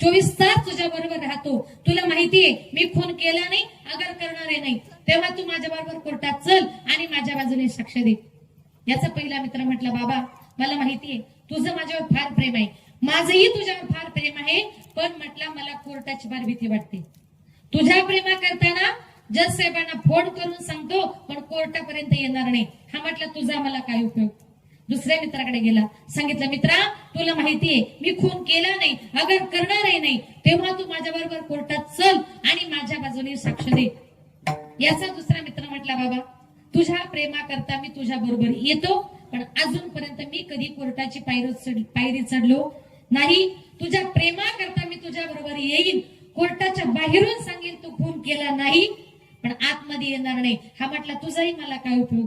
[SPEAKER 2] 24 तास तुझ्या बरोबर राहतो, तुला माहितीये मी खून केला नाही, अगर करणारे नाही, तेव्हा तू माझ्या बरोबर कोर्टात चल आणि माझ्या बाजूने साक्ष दे. याचा पहिला मित्र म्हटला बाबा मला माहितीये तुझं माझ्यावर फार प्रेम आहे, माझंही तुझ्यावर फार प्रेम आहे, पण म्हटलं मला कोर्टाची फार भीती वाटते. तुझ्या प्रेमा करताना जज साहेबांना फोन करून सांगतो पण कोर्टापर्यंत येणार नाही. हा म्हटलं तुझा मला काय उपयोग. दुसऱ्या मित्राकडे गेला. सांगितलं मित्रा तुला माहितीये मी खून केला नाही, अगर करणारही नाही, तेव्हा तू माझ्या बरोबर कोर्टात चल आणि माझ्या बाजूने साक्ष दे. याचा दुसरा मित्र म्हटला बाबा तुझ्या प्रेमा करता मी तुझ्या बरोबर येतो, पण अजूनपर्यंत मी कधी कोर्टाची पायरी चढलो नाही. तुझ्या प्रेमा करता मी तुझ्या बरोबर येईन, कोर्टाच्या बाहेरून सांगेल तू खून केला नाही, पण आतमध्ये येणार नाही. हा म्हटला तुझाही मला काय उपयोग.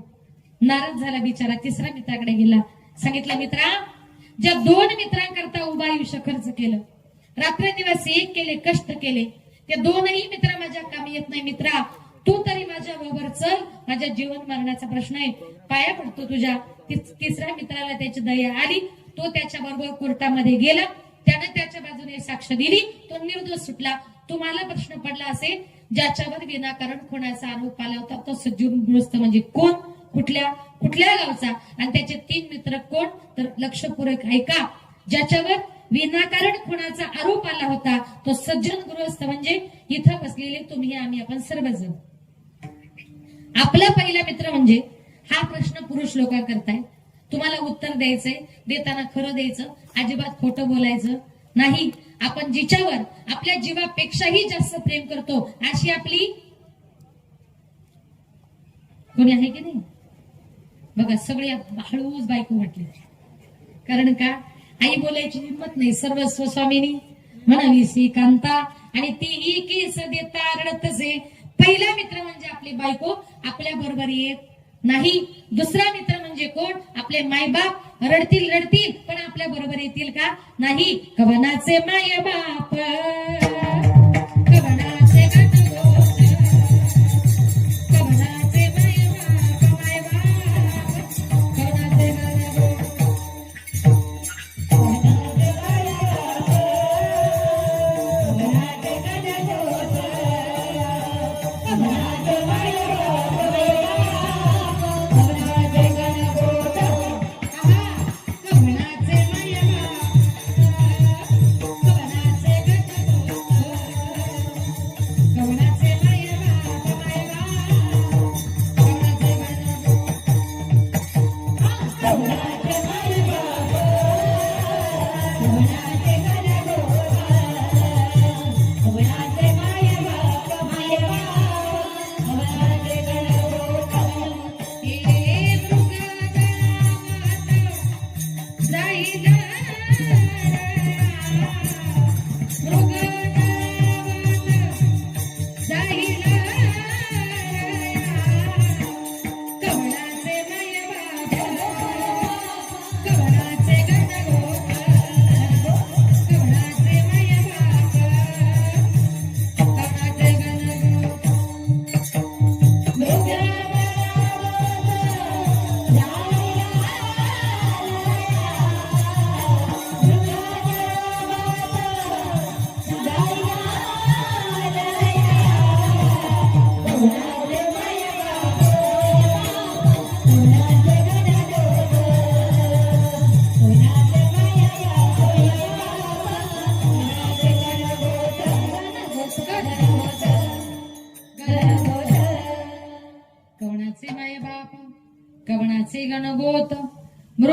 [SPEAKER 2] नाराज झाला बिचारा. तिसऱ्या मित्राकडे गेला. सांगितलं मित्रा ज्या 2 मित्रांकरता उभा आयुष्य खर्च केलं, रात्रंदिवस एक केले, कष्ट केले, ते 2ही मित्र माझ्या कामी येत नाही. मित्रा तू तरी माझ्या बरोबर चल, माझ्या जीवन मरणाचा प्रश्न आहे, पाया पडतो तुझ्या. तिसऱ्या मित्राला त्याची दया आली. तो त्याच्या बरोबर कोर्टामध्ये गेला. त्याने त्याच्या बाजूने साक्ष दिली. तो निर्दोष सुटला. तुम्हाला प्रश्न पडला असेल ज्याच्यावर विनाकारण खुनाचा आरोप आला होता तो सज्जन गृहस्थ म्हणजे कोण, कुठल्या गावचा आणि त्याचे 3 मित्र कोण, तर लक्षपूर्वक ऐका. ज्याच्यावर विनाकारण खुनाचा आरोप आला होता तो सज्जन गृहस्थ म्हणजे इथं बसलेले तुम्ही आम्ही आपण सर्वजण. आपला पहिला मित्र म्हणजे हा प्रश्न पुरुष लोक करताय. तुम्हाला उत्तर द्यायचंय, देताना खरं द्यायचं, अजिबात खोटं बोलायचं नाही. आपण जिच्यावर आपल्या जीवापेक्षाही जास्त प्रेम करतो अशी आपली कोणी आहे की नाही. बघा सगळे हळूच बायको म्हटले. कारण का आई बोलायची हिंमत नाही. सर्वस्व स्वामिनी म्हणावीसी कांता आणि ती एकीस देता रडतसे. पहिला मित्र म्हणजे आपली बायको आपल्या बरोबर येत नाही. दुसरा मित्र म्हणजे कोण, आपले मायबाप रडतील पण आपल्या बरोबर येतील का नाही. कवनाचे माय बाप कवनाचे कवनाचे माय बाप कवनाचे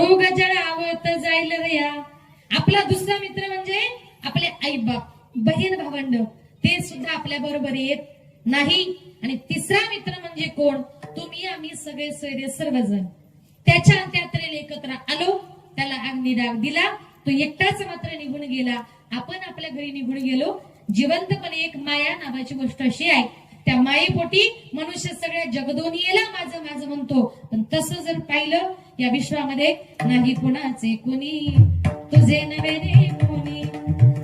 [SPEAKER 2] रोग जळावत जाईल या. आपला दुसरा मित्र म्हणजे आपले आई बाप, बहीण भावंड, ते सुद्धा आपल्या बरोबर येत नाही. आणि तिसरा मित्र म्हणजे कोण? तुम्ही आम्ही सगळे सोयरे सर्वजण. त्याच्या अंत्यात्रेला एकत्र आलो, त्याला अग्निदाग दिला, तो एकटाच मात्र निघून गेला. आपण आपल्या घरी निघून गेलो. जिवंतपणे एक माया नावाची गोष्ट अशी आहे, त्या मायेपोटी मनुष्य सगळ्या जगदोनीला माझं माझं म्हणतो. पण तसं जर पाहिलं या विश्वामध्ये नाही कुणाचे कोणी, तुझे नवे रे कोणी,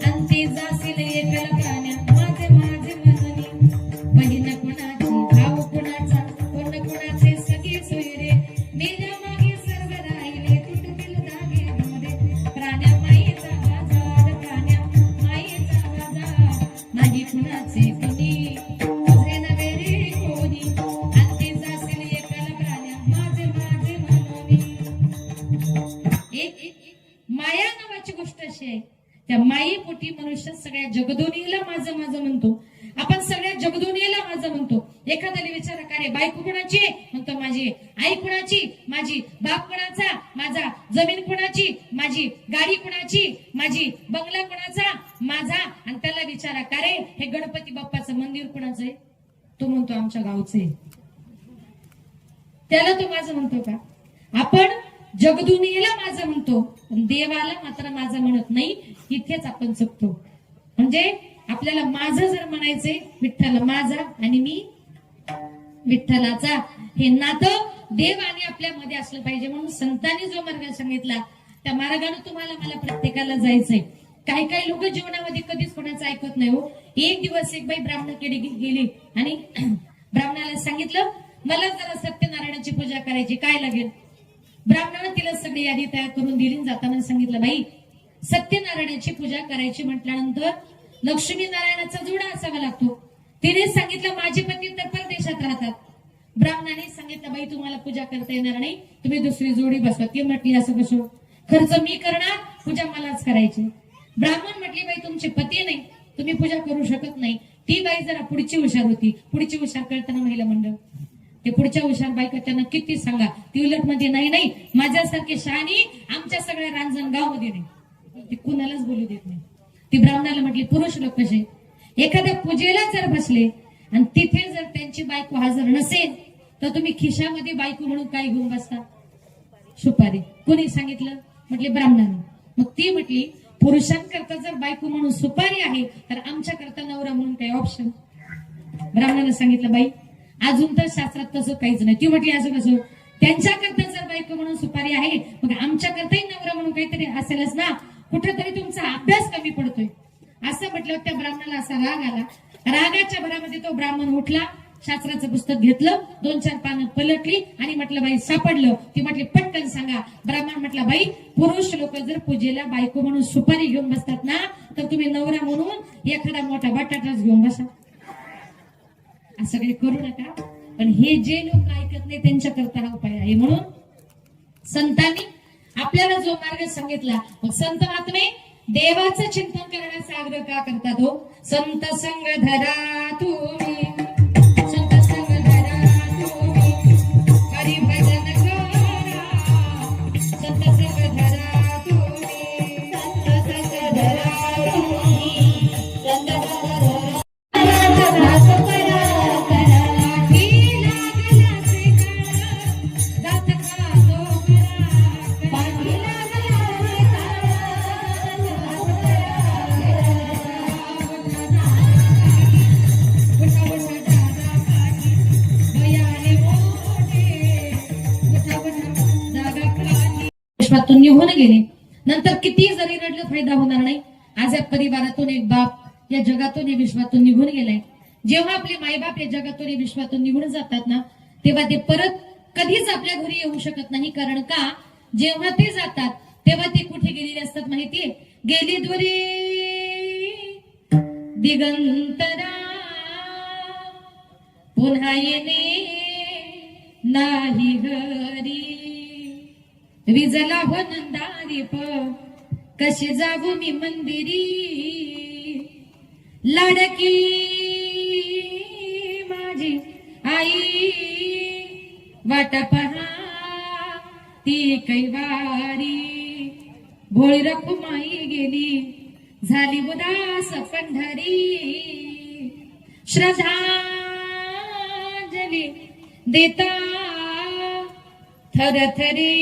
[SPEAKER 2] अंती जाशील एकला प्राण्या माझे माझे मननी. बहीण कुणाची, भाऊ कुणाचा, कोण कुणाचे सगळे सोयरे, मेल्या मागे सर्व राहिले तुटतील धागे दोरे. प्राण्या मायेचा बाजार, प्राण्या मायेचा बाजार, नाही कुणाचे कोणी, तुझे नवे रे कोणी, अंती जाशील एकला प्राण्या माझे माझे मननी. एक माया नावाची गोष्ट अशी आहे, त्या मायेपोटी मनुष्य सगळ्या जगदोनीला माझं माझं म्हणतो. आपण सगळ्या जगदोनीला माझं म्हणतो. एखाद्याला विचारा का रे बायको कुणाची? म्हणतो माझी. आई कुणाची? माझी. बाप कुणाचा? माझा. जमीन कुणाची? माझी. गाडी कुणाची? माझी. बंगला कुणाचा? माझा. आणि त्याला विचारा का रे हे गणपती बाप्पाचं मंदिर कुणाचं आहे? तो म्हणतो आमच्या गावचं आहे. त्याला तो माझं म्हणतो का? आपण जगदुनियेला माझं म्हणतो, पण देवाला मात्र माझं म्हणत नाही. इथेच आपण चुकतो. म्हणजे आपल्याला माझं जर म्हणायचंय, विठ्ठल माझा आणि मी विठ्ठलाचा, हे नातं देव आणि आपल्यामध्ये असलं पाहिजे. म्हणून संतांनी जो मार्ग सांगितला त्या मार्गाने तुम्हाला मला प्रत्येकाला जायचंय. काही काही लोक जीवनामध्ये कधीच कोणाचं ऐकत नाही हो. एक दिवस एक बाई ब्राह्मणाकडे गेली आणि ब्राह्मणाला सांगितलं मला जरा सत्यनारायणाची पूजा करायची, काय लागेल? ब्राह्मणानं तिला सगळी यादी तयार करून दिली. जाताना सांगितलं बाई सत्यनारायणाची पूजा करायची म्हटल्यानंतर लक्ष्मी नारायणाचा जोडा असावा लागतो. तिने सांगितलं माझी पत्नी तर परदेशात राहतात. ब्राह्मणाने सांगितलं बाई तुम्हाला पूजा करता येणार नाही, तुम्ही दुसरी जोडी बसवा. ती म्हटली असं कसं? खर्च मी करणार, पूजा मलाच करायची. ब्राह्मण म्हटली बाई तुमचे पती नाही, तुम्ही पूजा करू शकत नाही. ती बाई जरा पुढची हुशार होती. पुढची हुशार कळताना महिला मंडळ ते पुढच्या हुशार बायका त्यांना किती सांगा, ती उलट मध्ये नाही नाही माझ्यासारखी शहाणी आमच्या सगळ्या रांजणगाव मध्ये नाही, ती कुणालाच बोलू देत नाही. ती ब्राह्मणाला म्हटली पुरुष लोक कसे एखाद्या पूजेला जर बसले आणि तिथे जर त्यांची बायको हजर नसेल तर तुम्ही खिशामध्ये बायको म्हणून काय घेऊन बसता? सुपारी. कोणी सांगितलं? म्हटले ब्राह्मणाने. मग ती म्हटली पुरुषांकरता जर बायको म्हणून सुपारी आहे तर आमच्या करता नवरा म्हणून काही ऑप्शन? ब्राह्मणाने सांगितलं बाई अजून तर शास्त्रात तसं काहीच नाही. ती म्हटली असं कसं? त्यांच्याकरता जर बायको म्हणून सुपारी आहे मग आमच्याकरताही नवरा म्हणून काहीतरी असेलच ना, कुठेतरी तुमचा अभ्यास कमी पडतोय. असं म्हटलं त्या ब्राह्मणाला असा राग आला. रागाच्या भरामध्ये तो ब्राह्मण उठला, शास्त्राचं पुस्तक घेतलं, 2-4 पानं पलटली आणि म्हटलं बाई सापडलं. ती म्हटली पटकन सांगा. ब्राह्मण म्हटलं बाई पुरुष लोक जर पूजेला बायको म्हणून सुपारी घेऊन बसतात ना तर तुम्ही नवरा म्हणून एखादा मोठा बटाटाच घेऊन बसा. असं काही करू नका. पण हे जे लोक ऐकत नाही त्यांच्याकरता हा उपाय आहे. म्हणून संतांनी आपल्याला जो मार्ग सांगितला, मग संत महात्मे देवाचं चिंतन करण्याचा आग्रह का करतात हो? संत संग धरा तुम्ही, संत संग धरा तुम्ही, हरी भजन करा. संत संग धरा तुम्ही, संत संग धरा तुम्ही, संत संग धरा. विश्वातून निघून गेले. नंतर किती जरी रडलं फायदा होणार नाही. आज या परिवारातून एक बाप या जगातून या विश्वातून निघून गेलाय. जेव्हा आपले मायबाप या जगातून या विश्वातून निघून जातात ना तेव्हा ते परत कधीच आपल्या घरी येऊ शकत नाही. कारण का? जेव्हा ते जातात तेव्हा ते कुठे गेलेले असतात माहितीये? गेली दुरी दिगंतरा, पुन्हा येणे नाही घरी. विजला हो नंदारी प कशी जाऊ मी मंदिरी, लाडकी माझी आई वाट पहा ती कैवारी भोळी रखुमाई गेली झाली उदास पंढरी श्रद्धांजली देता थरथरे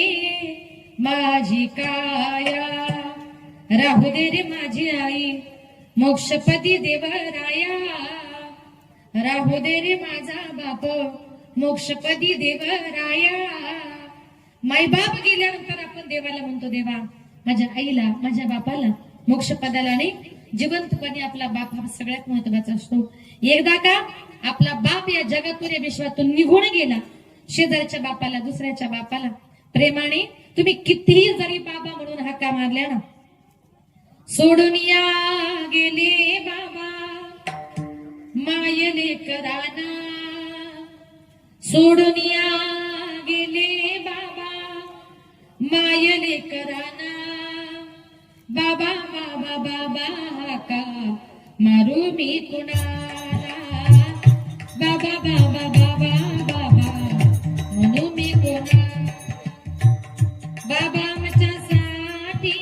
[SPEAKER 2] माझी काया राहू दे रे माझी आई मोक्षपदी देवराया राहू दे रे माझा बाप मोक्षपदी देवराया मायबाप गेल्यानंतर आपण देवाला म्हणतो देवा माझ्या आईला माझ्या बापाला मोक्षपदाला आणि जिवंतपणे आपला बाप हा सगळ्यात महत्वाचा असतो. एकदा का आपला बाप या जगातून या विश्वातून निघून गेला शेजारच्या बापाला दुसऱ्याच्या बापाला प्रेमाने तुम्ही कितीही जरी बाबा म्हणून हाका मारल्या ना सोडून या गेले बाबा मायले कराना सोडून या गेले बाबा मायले कराना बाबा बाबा बाबा हाका मारू मी कुणाला बाबा बाबा बाबा बाबा म्हणू मी कोणा बाबा आमच्यासाठी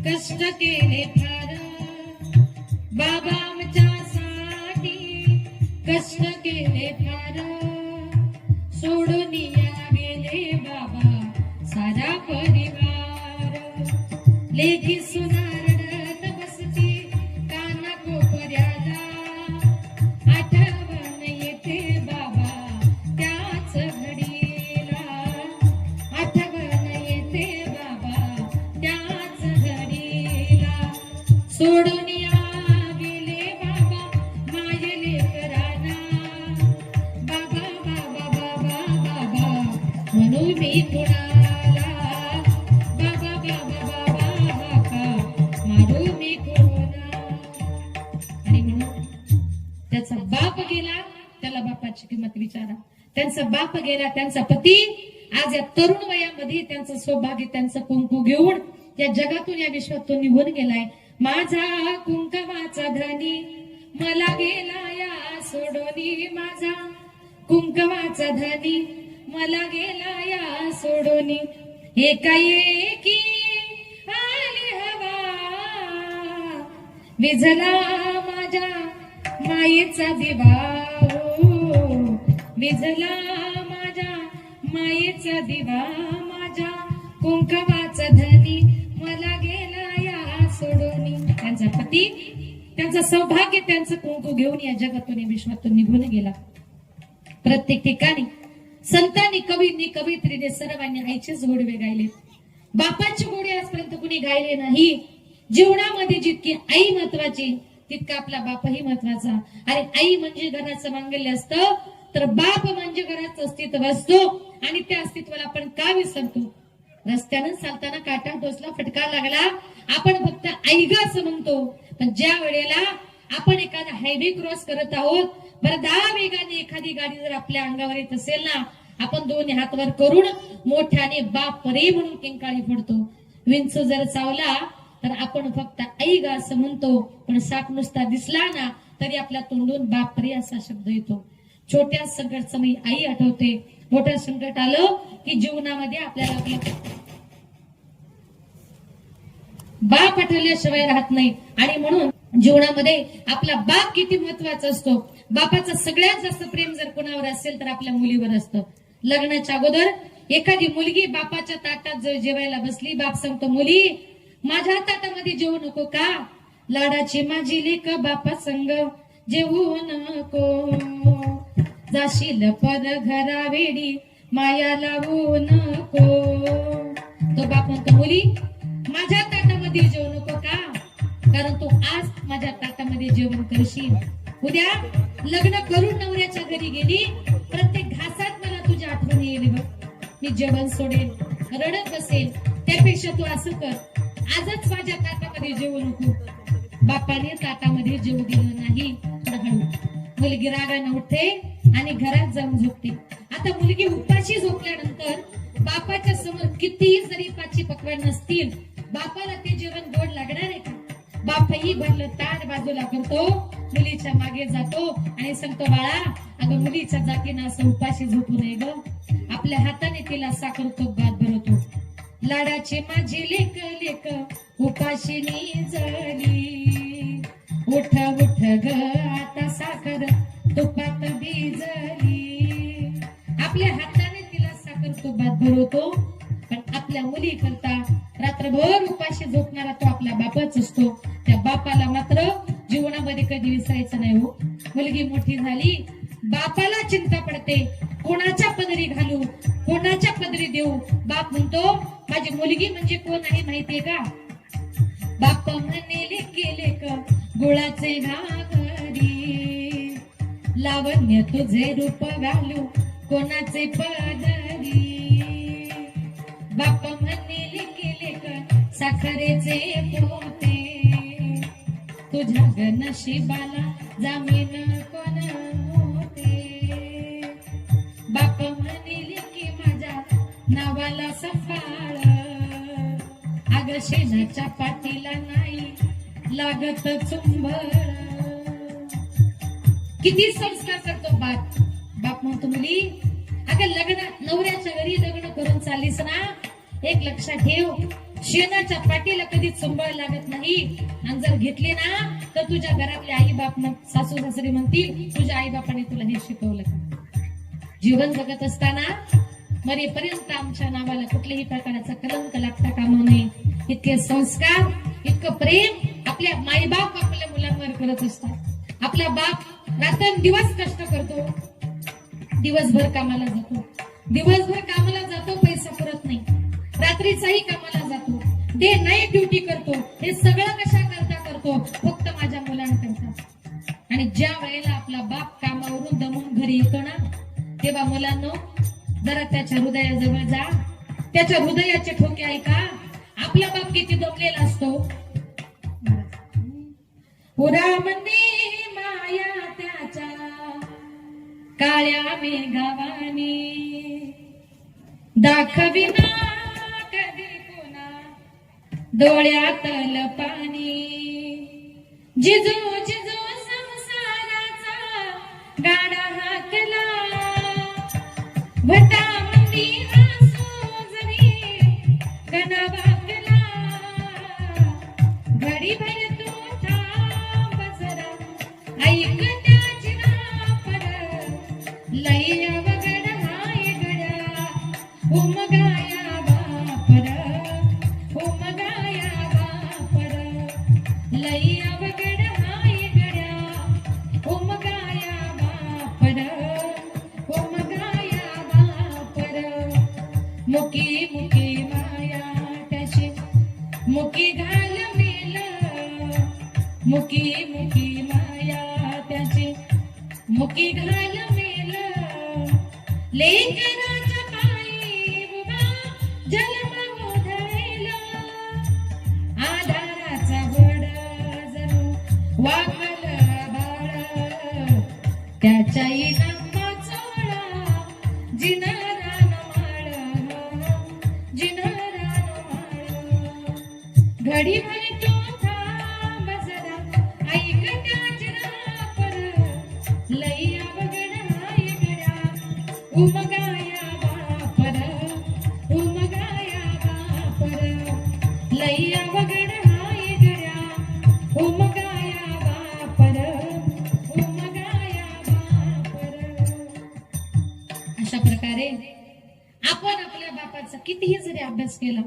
[SPEAKER 2] कष्ट केले फार बाबा आमच्यासाठी कष्ट केले फार सोडून या गेले बाबा सारा परिवार लेखी सुनारडत बसती काना कोपऱ्याला आठवण येते बाबा त्याच घडीला आठवण येते बाबा त्याच घडीला सोडून या गेले बाबा मायले कराना बाबा बाबा बाबा बाबा म्हणू मी कुणाला बाबा बाबा बाबा हाका मारू मी कोणा आणि म्हणून त्याचा बाप गेला त्याला बापाची किंमत विचारा त्यांचा बाप गेला त्यांचा पती आज या तरुण वयामध्ये त्यांचं सौभाग्य त्यांचं कुंकू घेऊन या जगातून या विश्वातून निघून गेलाय. माझा कुंकवाचा धनी मला गेला या सोडोनी माझा कुंकवाचा धनी मला गेला या सोडोनी एकाएकी आली हवा विझला माझ्या मायेचा दिवा विझला माझ्या मायेचा दिवा माझ्या कुंकवाचा धनी मला गेला या सोडोनी. त्यांचा पती त्यांचं सौभाग्य त्यांचं कुंकू घेऊन या जगातून या विश्वातून निघून गेला. प्रत्येक ठिकाणी संतांनी कवींनी कवयित्रीने सर्वांनी आईचेच गोडवे गायले. बापांचे गोडे आजपर्यंत कुणी गायले नाही. जीवनामध्ये जितकी आई महत्वाची तितका आपला बापही महत्वाचा. अरे आई म्हणजे घराचं मांगल्य असतं तर बाप म्हणजे घराचं अस्तित्व असतो आणि त्या अस्तित्वाला आपण का विसरतो. रस्त्यानं चालताना काटा टोचला फटका लागला आपण फक्त आई ग असं म्हणतो पण ज्या वेळेला आपण एखादा हायवे क्रॉस करत आहोत भरधाव वेगाने एखादी गाडी जर आपल्या अंगावर येत असेल ना आपण दोन्ही हात वर करून मोठ्याने बाप रे म्हणून किंकाळी फोडतो. विंच जर चावला तर आपण फक्त आई ग असं म्हणतो पण साप नुसता दिसला ना तरी आपल्या तोंडून बाप रे असा शब्द येतो. छोट्या संकट समयी आई आठवते. मोठं संकट आलं की जीवनामध्ये आपल्याला आपलं बाप आठवल्याशिवाय राहत नाही आणि म्हणून जीवनामध्ये आपला बाप किती महत्वाचा असतो. बापाचं सगळ्यात जास्त प्रेम जर कोणावर असेल तर आपल्या मुलीवर असतं. लग्नाच्या अगोदर एखादी मुलगी बापाच्या ताटात जर जेवायला बसली बाप सांगतो मुली माझ्या ताटामध्ये जेवू नको का लाडाची माझी लेक बापा संग जेवू नको जाशील पर घरा वेडी माया लावू नको. तो बाप म्हणतो मुली माझ्या ताटामध्ये जेवू नको का कारण तू आज माझ्या ताटामध्ये जेवण करशील. उद्या लग्न करून नवऱ्याच्या घरी गेली प्रत्येक घासात मला तुझी आठवण येईल ग मी जेवण सोडेल रडत बसेल त्यापेक्षा तू असं कर आजच माझ्या ताटामध्ये जेवू नको. बापाने ताटामध्ये जेवू दिलं नाही तर हळू मुलगी रागाने उठते आणि घरात जाऊन झोपते. आता मुलगी उपाशी झोपल्यानंतर बापाच्या समोर कितीही जरी पाची पकवान नसतील बापाला ते जेवण गोड लागणार आहे का. बापही भरलं ताट बाजूला करतो मुलीच्या मागे जातो आणि सांगतो बाळा अगं मुलीच्या जातीनं असं उपाशी झोपू नये ग आपल्या हाताने तिला साखर तूप भात भरवतो. लाडाची माझी लेक लेक उपाशिनी जळली, उठ उठ ग आता साखर तुपात भिजली. आपल्या हाताने तिला साखर तूप भात भरवतो, पण आपल्या मुली करता रात्रभर उपाशी झोपणारा तो आपला बापच असतो. त्या बापाला मात्र जीवनामध्ये कधी विसरायचं नाही हो. मुलगी मोठी झाली, बापाला चिंता पडते, कोणाच्या पदरी घालू, कोणाच्या पदरी देऊ. बाप म्हणतो माझी मुलगी म्हणजे कोण आहे माहितीये का? बाप म्हणेले केले का गुळाचे घागरी, लावण्य तुझे रूप घालू कोणाचे पदरी. बाप म्हणेले केले का साखरेचे पोते, तुझ्या ग नशिबाला जामीन कोण होते. बाप म्हणेले की माझ्या नावाला सफाळ, अग शेणाच्या पाठीला नाही लागत चुंबळ. किती संस्कार करतो बाप. बाप म्हणतो मुली अगं लग्न नवऱ्याच्या घरी लग्न करून चाललीस ना, एक लक्षात ठेव, शेणाच्या पाठीला कधी चुंबळ लागत नाही. आणि जर घेतली ना तर तुझ्या घरातले आई बाप सासू सासरे म्हणतील तुझ्या आई बापाने तुला हे शिकवलं का? जीवन जगत असताना मरेपर्यंत आमच्या नावाला कुठल्याही प्रकारचा कलंक लागता कामा नये. इतके संस्कार, इतकं प्रेम आपल्या माईबाप आपल्या मुलांवर करत असतात. आपला बाप रात्रंदिवस कष्ट करतो, दिवसभर कामाला जातो, दिवसभर कामाला जातो, पैसा पुरत नाही, रात्रीचाही कामाला जातो, डे नाईट ड्युटी करतो. हे सगळं कशा करता करतो? फक्त माझ्या मुलांकरता. आणि ज्या वेळेला आपला बाप कामावरून दमून घरी येतो ना, तेव्हा मुलांनो जरा त्याच्या हृदयाजवळ जा, त्याच्या हृदयाचे ठोके ऐका. आपला बाप किती दमलेला असतो. उरामंदी माया त्याच्या काळ्या मेघावानी, दाखविना कधी पुन्हा डोळ्यातल पाणी. जिजू जिजू संसाराचा गाडा हाकला, भटामंदी हसू जरी गणा वाकला. घडी भर तू थांब जरा, ऐक त्याची नापड, लई अवघड हाय गड्या उमगाया बापड, उमगाया बापड, लई अवघड हाय गड्या उमगाया बापड, उमगाया बापड. मुकी मुकी माया त्याची मुकी घाल मेल, मुकी मुकी माया त्याची मुकी घाल मेल. लेकराच्या पायी उभा जन्म उधळेल, आधाराचा वड जणू वाकल बाळ, त्याच्याही नामा चोळा जिनारान माळ, जिनारान माळ. घडी भर तू थांब जरा, ऐक त्याची रापड, लई अवघड हाय गड्या उमगाया बापड, उमगाया बापड, लई अवघड हाय गड्या उमगाया बापड, उमगाया बापड. अशा प्रकारे आपण आपल्या बापाचा कितीही जरी अभ्यास केला,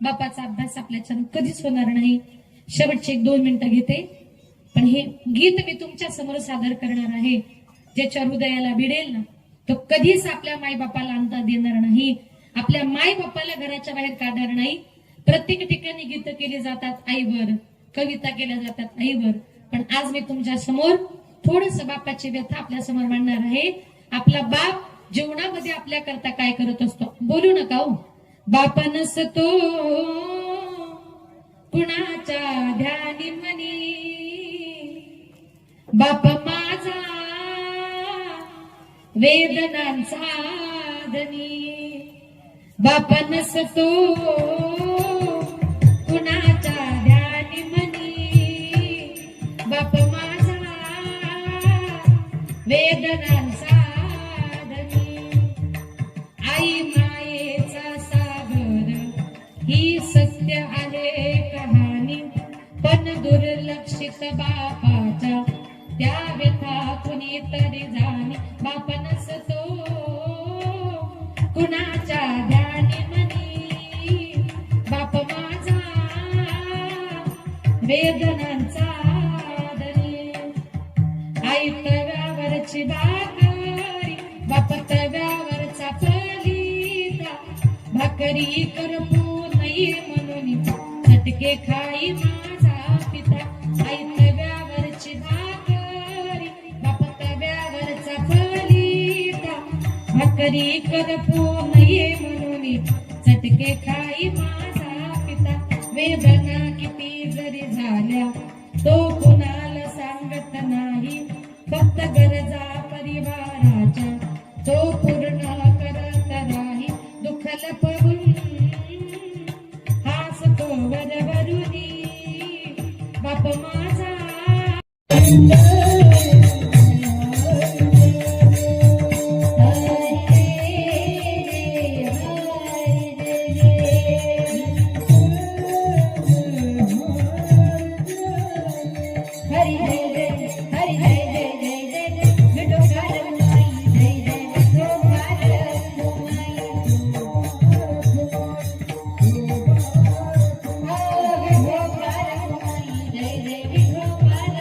[SPEAKER 2] बापाचा अभ्यास आपल्याच्यानं कधीच होणार नाही. शेवटचे 1-2 मिनिटं घेते, पण हे गीत मी तुमच्या समोर सादर करणार आहे. ज्याच्या हृदयाला भिडेल ना तो कधीच आपल्या मायबापाला अंतर देणार नाही, आपल्या मायबापाला घराच्या बाहेर काढणार नाही. प्रत्येक ठिकाणी गीत केली जातात आईवर, कविता केल्या जातात आईवर, पण आज मी तुमच्या समोर थोडस बापाची व्यथा आपल्या समोर मांडणार आहे. आपला बाप जीवनामध्ये आपल्या करता काय करत असतो बोलू नका हो. बाप नसतो कुणाच्या ध्यानी मनी, बाप माझा वेदनांचा धनी. बाप नसतो कुणाच्या ध्यानी मनी, बाप माझा वेदनांचा धनी. सत्य आहे कहाणी, पण दुर्लक्षित बापाच्या त्या व्यथा कुणीतरी जाणे. बाप नसतो कुणाच्या ध्यानी मनी, बाप माझा वेदनांचा दरी. आई तव्यावरची भाकरी, बाप तव्यावरचा फलिता. भाकरी करपू नये म्हणून चटके खाई माझा पिता. आई तव्यावरची भाकरी, बाप तव्यावरचा फलिता. भाकरी करपू नये म्हणून चटके खाई माझा पिता. वेदना किती जरी झाल्या तो कुणाला सांगत नाही, फक्त गरजा परिवाराच्या तो पूर्ण करत राही. दुःख लपवून हासतो वरवरुनी बाप माझा.
[SPEAKER 1] हरी जय जय हरी जय जय जय जय जय विठो कारमाई जय जय विठो कारमाई. विठो कारमाई जय जय विठो कारमाई.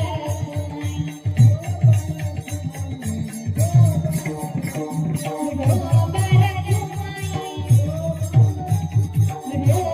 [SPEAKER 1] विठो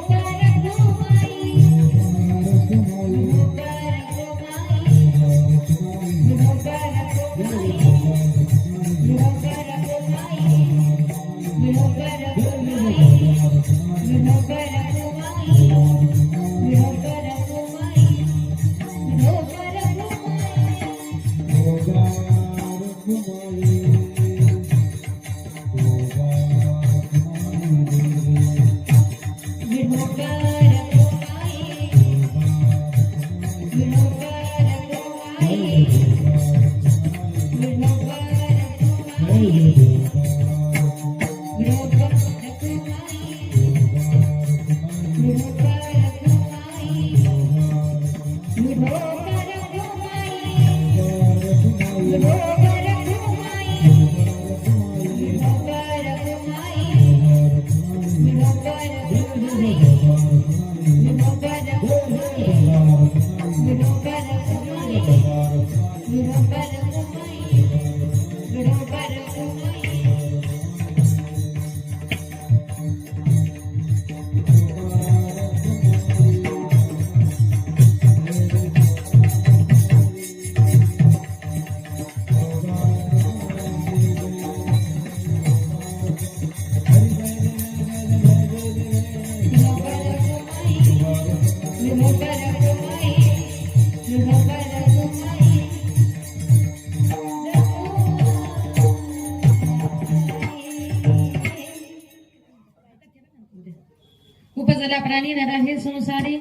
[SPEAKER 2] उपजला प्राणी नरा हे संसारी,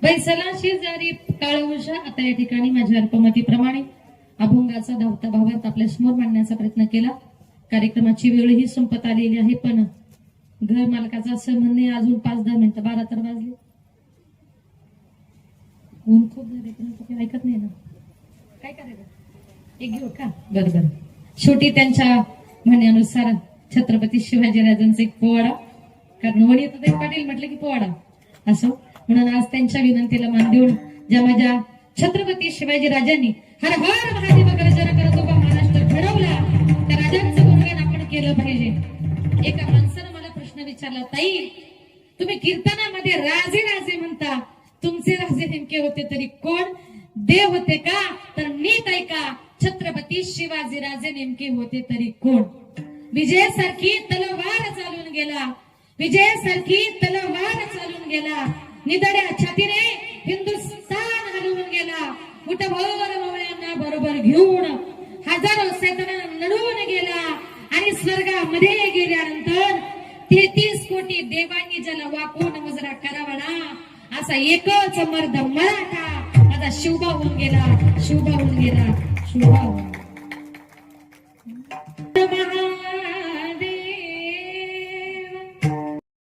[SPEAKER 2] बैसला शेजारी काळवशा. आता या ठिकाणी माझ्या अल्पमतीप्रमाणे अभंगाचा धावता भावार्थ आपल्या समोर मांडण्याचा प्रयत्न केला. कार्यक्रमाची वेळही संपत आलेली आहे, पण घर मालकाचं असं म्हणणे अजून 5-10 मिनिटं, 12 तर वाजले. ऊन खूप झाले पण काही ऐकत नाही ना. काय करायचं, एक घेऊ का? बरोबर. शेवटी त्यांच्या म्हणण्यानुसार छत्रपती शिवाजीराजांचा एक पोवाडा, कारण वनिताताई पाटील म्हटलं की पोवाडा असो, म्हणून आज त्यांच्या विनंतीला मान देऊन ज्या माझ्या छत्रपती शिवाजी राजांनी हर हर महादेव गर्जना करत उभा महाराष्ट्र घडवला, त्या राजांचं गुणगान आपण केलं पाहिजे. एका माणसानं मला प्रश्न विचारला, ताई तुम्ही कीर्तनामध्ये राजे राजे म्हणता, तुमचे राजे नेमके होते तरी कोण? देव होते का? तर नीट ऐका, छत्रपती शिवाजी राजे नेमके होते तरी कोण? विजयासारखी तलवार चालून गेला, विजयासारखी तलवार चालून गेला, निधड्या छातीने हिंदुस्थान हलवून गेला, मुठभर मावळ्यांना बरोबर घेऊन हजारो सैतानांना लढवून गेला, आणि स्वर्गामध्ये गेल्यानंतर 33 कोटी देवांनी ज्याला वाकून मुजरा करावा ना, असा एकच मर्द मराठा माझा शिवबा होऊन गेला, शिवबा होऊन गेला, शिवबा होऊन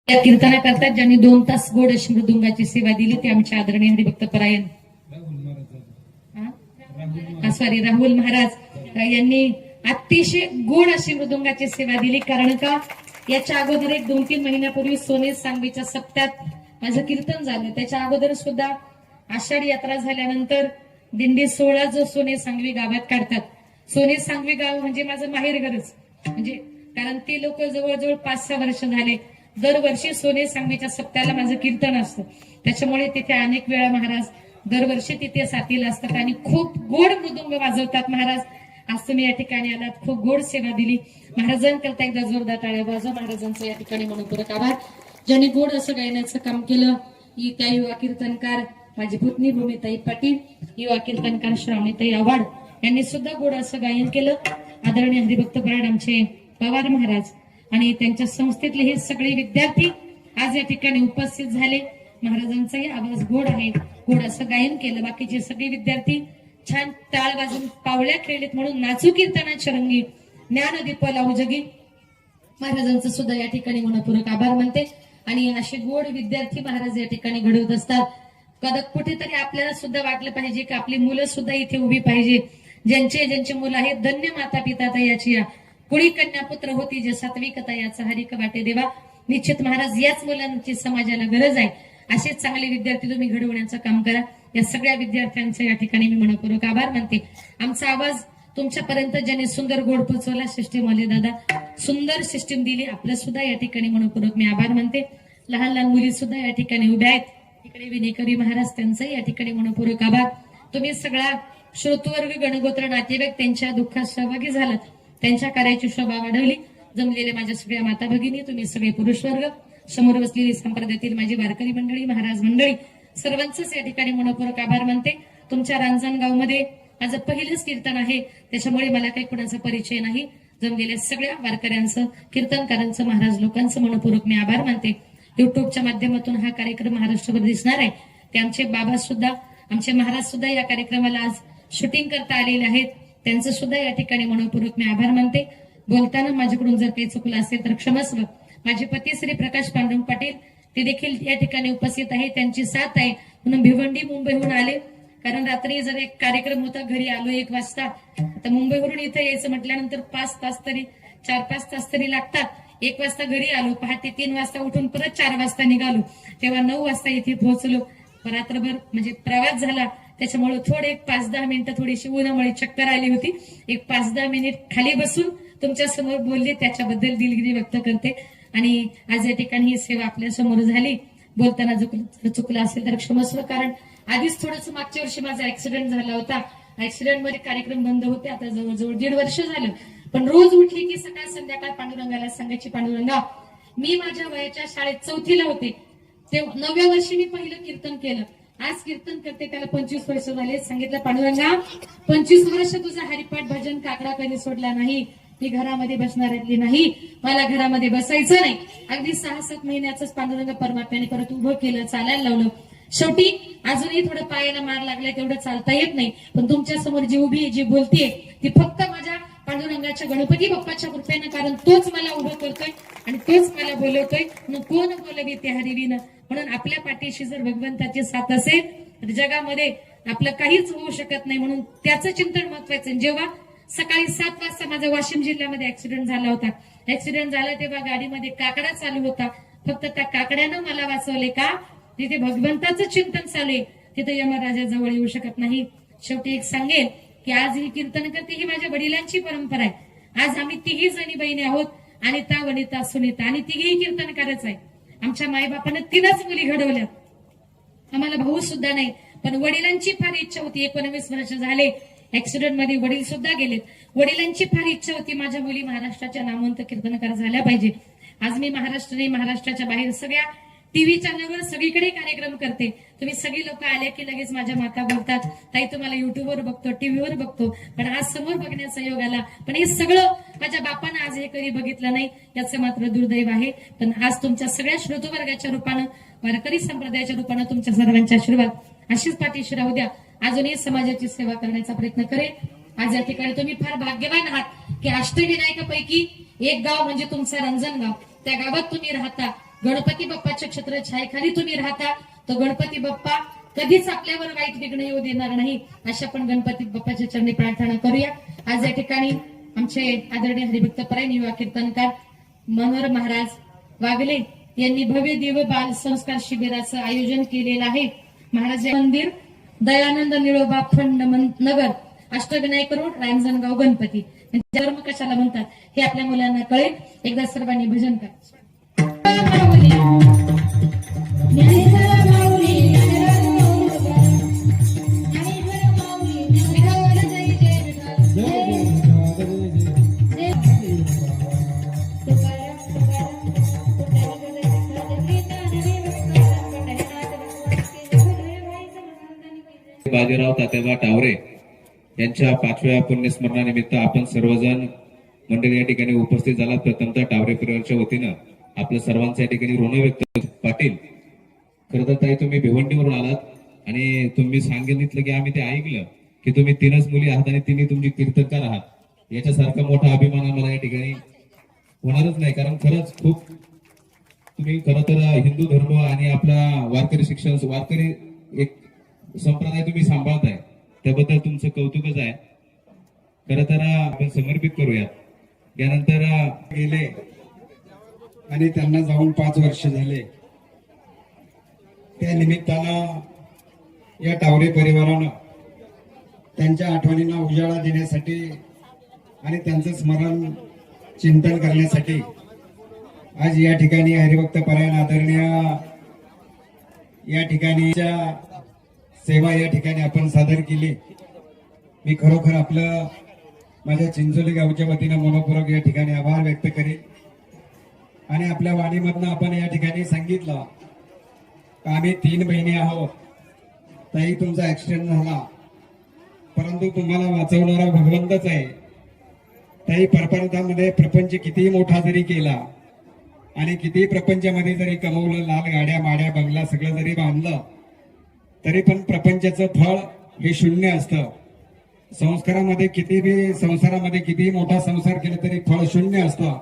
[SPEAKER 2] या कीर्तना करतात ज्यांनी 2 तास गोड अशी मृदुंगाची सेवा दिली ते आमचे आदरणीय हरिभक्त परायण सॉरी राहुल महाराज यांनी अतिशय गोड अशी मृदुंगाची सेवा दिली. कारण का याच्या अगोदर 1-2-3 महिन्यापूर्वी सोने सांगवीच्या सप्त्यात माझं कीर्तन झालं. त्याच्या अगोदर सुद्धा आषाढी यात्रा झाल्यानंतर दिंडी 16 जो सोने सांगवी गावात काढतात. सोने सांगवी गाव म्हणजे माझं माहेरघरच, म्हणजे कारण ते लोक जवळजवळ 5-6 वर्ष झाले दरवर्षी सोने सांगवीच्या सप्त्याला माझं कीर्तन असतं. त्याच्यामुळे तिथे अनेक वेळा महाराज दरवर्षी तिथे साथीला असतात आणि खूप गोड मृदुंग वाजवतात. महाराज आज तुम्ही या ठिकाणी आलात, खूप गोड सेवा दिली. महाराजांकरता एकदा जोरदार टाळ्या वाजवा. महाराजांचं या ठिकाणी मनपूर्वक आभार. ज्यांनी गोड असं गायनाचं काम केलं त्या युवा कीर्तनकार माझी पुतणी भूमिताई पाटील, युवा कीर्तनकार श्रावणीताई आव्हाड यांनी सुद्धा गोड असं गायन केलं. आदरणीय हरिभक्त परायण आमचे पवार महाराज आणि त्यांच्या संस्थेतले हे सगळे विद्यार्थी आज या ठिकाणी उपस्थित झाले. महाराजांचाही आवाज गोड आहे, गोड असं गायन केलं. बाकीचे सगळे विद्यार्थी छान टाळ वाजून पावल्या खेळलेत म्हणून नाचू कीर्तनाच्या रंगी ज्ञानदीप लावू जगी. महाराजांचं सुद्धा या ठिकाणी मनपूर्वक आभार मानते. आणि असे गोड विद्यार्थी महाराज या ठिकाणी घडवत असतात. कदाचित कुठेतरी आपल्याला सुद्धा वाटलं पाहिजे की आपली मुलं सुद्धा इथे उभी पाहिजे. ज्यांचे मुलं आहेत धन्य माता पिता तयाची या कुळी कन्या पुत्र होती जे सात्विकता याचा हरिक वाटे देवा. निश्चित महाराज याच मुलांची समाजाला गरज आहे. असेच चांगले विद्यार्थी तुम्ही घडवण्याचं काम करा. या सगळ्या विद्यार्थ्यांचं या ठिकाणी मी मनपूर्वक आभार मानते. आमचा आवाज तुमच्यापर्यंत ज्याने सुंदर गोड पोचवला सिस्टीम वाले दादा, सुंदर सिस्टीम दिली. आपलं सुद्धा या ठिकाणी मनपूर्वक मी आभार मानते. लहान लहान मुली सुद्धा या ठिकाणी उभ्या आहेत. इकडे विनेकरी महाराज त्यांचंही या ठिकाणी मनपूर्वक आभार. तुम्ही सगळा श्रोतवर्ग गणगोत्र नातेवाईक त्यांच्या दुःखात सहभागी झालात, त्यांच्या कार्याची शोभा वाढवली. जमलेले माझ्या सगळ्या माता भगिनी, तुम्ही सगळे पुरुष वर्ग, समोर बसलेली संप्रदायातील माझी वारकरी मंडळी, महाराज मंडळी, सर्वांचंच या ठिकाणी मनपूर्वक आभार मानते. तुमच्या रांजणगावमध्ये माझं पहिलंच कीर्तन आहे, त्याच्यामुळे मला काही कोणाचा परिचय नाही. जमलेल्या सगळ्या वारकऱ्यांचं, कीर्तनकारांचं, महाराज लोकांचं मनपूर्वक मी आभार मानते. युट्यूबच्या माध्यमातून हा कार्यक्रम महाराष्ट्रभर दिसणार आहे. ते आमचे बाबा सुद्धा, आमचे महाराज सुद्धा या कार्यक्रमाला आज शूटिंग करता आलेले आहेत. त्यांचं सुद्धा या ठिकाणी मनपूर्वक मी आभार मानते. बोलताना माझ्याकडून जर काही चुकलं असेल तर क्षमस्व. माझे पती श्री प्रकाश पांडुरंग पाटील ते देखील या ठिकाणी उपस्थित आहे. त्यांची साथ आहे म्हणून भिवंडी मुंबईहून आले. कारण रात्री जर एक कार्यक्रम होता, घरी आलो 1 वाजता. आता मुंबईवरून इथे यायचं म्हटल्यानंतर 5 तास तरी 4-5 तास तरी लागतात. 1 वाजता घरी आलो, पहाटे 3 वाजता उठून परत 4 वाजता निघालो, तेव्हा 9 वाजता इथे पोहोचलो. रात्रभर म्हणजे प्रवास झाला. त्याच्यामुळे थोडे 5-10 मिनिटं थोडीशी उन्हामुळे चक्कर आली होती. एक 5-10 मिनिट खाली बसून तुमच्या समोर बोलले, त्याच्याबद्दल दिलगिरी व्यक्त करते. आणि आज या ठिकाणी ही सेवा आपल्या समोर झाली. बोलताना चुकलं असेल तर क्षमस्व. कारण आधीच थोडंसं मागच्या वर्षी माझा ऍक्सिडेंट झाला होता. ऍक्सिडेंट मध्ये कार्यक्रम बंद होते. आता जवळजवळ 1.5 वर्ष झालं. पण रोज उठली की सकाळ संध्याकाळ पांडुरंगाला सांगायची, पांडुरंगा मी माझ्या वयाच्या शाळेत 4थीला होते, ते 9व्या वर्षी मी पहिलं कीर्तन केलं. आज कीर्तन करते त्याला 25 वर्ष झाले. सांगितलं, पांडुरंगा 25 वर्ष तुझा हरिपाठ भजन काकडा कधी सोडला नाही. मी घरामध्ये बसणाऱ्यातली नाही, मला घरामध्ये बसायचं नाही. अगदी 6-7 महिन्याच पांडुरंग परमात्म्याने परत उभं केलं, चालायला लावलं. शेवटी अजूनही थोडं पायाला मार लागलाय, तेवढं चालता येत नाही. पण तुमच्या समोर जी उभी आहे, जी बोलतीये ती फक्त माझ्या पांडुरंगाच्या गणपती बाप्पाच्या कृपेनं. कारण तोच मला उभं करतोय आणि तोच मला बोलवतोय. म्हणून कोण बोलवी ते हरिविन. म्हणून आपल्या पाठीशी जर भगवंताची साथ असेल तर जगामध्ये आपलं काहीच होऊ शकत नाही. म्हणून त्याचं चिंतन महत्वाचं. जेव्हा सकाळी 7 वाजता माझा वाशिम जिल्ह्यामध्ये ऍक्सिडेंट झाला होता. ऍक्सिडेंट झाला तेव्हा गाडीमध्ये काकडा चालू होता. फक्त त्या काकड्यानं मला वाचवले का? तिथे भगवंताचं चिंतन चालू आहे, तिथे यमराजा जवळ येऊ शकत नाही. शेवटी एक सांगेल की आज ही कीर्तन करते ही माझ्या वडिलांची परंपरा आहे. आज आम्ही 3 जणी बहिणी आहोत, अनिता, वनिता, सुनीता, आणि 3ही कीर्तनकारच आहे. आमच्या मायबापानं 3च मुली घडवल्यात. आम्हाला भाऊ सुद्धा नाही. पण वडिलांची फार इच्छा होती. 19 वर्ष झाले ऍक्सिडेंट मध्ये वडील सुद्धा गेलेत. वडिलांची फार इच्छा होती माझ्या मुली महाराष्ट्राच्या नामवंत कीर्तनकार झाल्या पाहिजे. आज मी महाराष्ट्राच्या बाहेर सगळ्या टीव्ही चॅनलवर सगळीकडे कार्यक्रम करते. तुम्ही सगळी लोक आल्या की लगेच माझ्या माता बोलतात, ताई तुम्हाला युट्यूबवर बघतो, टीव्हीवर बघतो, पण आज समोर बघण्याचा योग आला. पण हे सगळं माझ्या बापानं आज हे कधी बघितलं नाही, याचं मात्र दुर्दैव आहे. पण आज तुमच्या सगळ्या श्रोतवर्गाच्या रूपानं, वारकरी संप्रदायाच्या रूपानं तुमच्या सर्वांचे आशीर्वाद अशीच पाठीशी राहू द्या. अजूनही समाजाची सेवा करण्याचा प्रयत्न करेल. आज या ठिकाणी तुम्ही फार भाग्यवान आहात की अष्टविनायकापैकी एक गाव म्हणजे तुमचं रांजणगाव. त्या गावात तुम्ही राहता. गणपती बाप्पाच्या छत्रछायेखाली तुम्ही राहता, तो गणपती बाप्पा कधीच आपल्यावर वाईट विघ्न येऊ देणार नाही, अशा पण गणपती बाप्पाच्या चरणी प्रार्थना करूया. आज या ठिकाणी आमचे आदरणीय हरिभक्त परायण युवा कीर्तनकार मनोहर महाराज वागले यांनी भव्य दिव्य बाल संस्कार शिबिराचं आयोजन केलेलं आहे. महाराज मंदिर, दयानंद निळोबा फंड नगर, अष्टविनायक रोड, रांजणगाव गणपती. जन्म कशाला म्हणतात हे आपल्या मुलांना कळेल. एकदा सर्वांनी भजन करा.
[SPEAKER 1] ज्ञानेश्वर माऊली, ज्ञानराज माऊली, ज्ञानेश्वर माऊली, विठ्ठल जय जय विठ्ठल,
[SPEAKER 3] जय
[SPEAKER 1] जय
[SPEAKER 3] जय
[SPEAKER 1] तुकाराम, तुकाराम, तुकाराम,
[SPEAKER 4] बाजीराव तात्याबा टावरे यांच्या 5व्या पुण्यस्मरणानिमित्त आपण सर्वजण मंडळी या ठिकाणी उपस्थित झालात. प्रथमतः टावरे परिवाराच्या वतीनं आपल्या सर्वांचं या ठिकाणी ऋण व्यक्त. पाटील, खरं तर ताई तुम्ही भिवंडीवरून आलात आणि तुम्ही सांगितलं की आम्ही ते ऐकलं की तुम्ही 3च मुली आहात आणि तिन्ही तुमची कीर्तनकार आहात. याच्यासारखा मोठा अभिमान आम्हाला या ठिकाणी होणारच नाही, कारण खरंच खूप तुम्ही खरं तर हिंदू धर्म आणि आपला वारकरी शिक्षण, वारकरी एक संप्रदाय तुम्ही सांभाळताय, त्याबद्दल तुमचं कौतुकच आहे. खरं तर आपण समर्पित करूयात. यानंतर
[SPEAKER 5] गेले आणि त्यांना जाऊन 5 वर्ष झाले. त्या निमित्तानं या टावरे परिवारानं त्यांच्या आठवणींना उजाळा देण्यासाठी आणि त्यांचं स्मरण चिंतन करण्यासाठी आज या ठिकाणी हरिभक्त परायण आदरणीय या ठिकाणी सेवा या ठिकाणी आपण सादर केली. मी खरोखर आपलं माझ्या चिंचोली गावच्या वतीनं मनपूर्वक या ठिकाणी आभार व्यक्त करेन. आणि आपल्या वाणीमधनं आपण या ठिकाणी सांगितलं का आम्ही 3 बहिणी आहोत. ताई, तुमचा ऍक्सिडेंट झाला, परंतु तुम्हाला वाचवणारा भगवंतच आहे. ताई, परपंचामध्ये प्रपंच कितीही मोठा जरी केला आणि कितीही प्रपंचामध्ये जरी कमवलं, लाल गाड्या माड्या बंगला सगळं जरी बांधलं, तरी पण प्रपंचाचं फळ हे शून्य असतं. संस्कारामध्ये किती बी संसारामध्ये कितीही मोठा संसार केला तरी फळ शून्य असतं.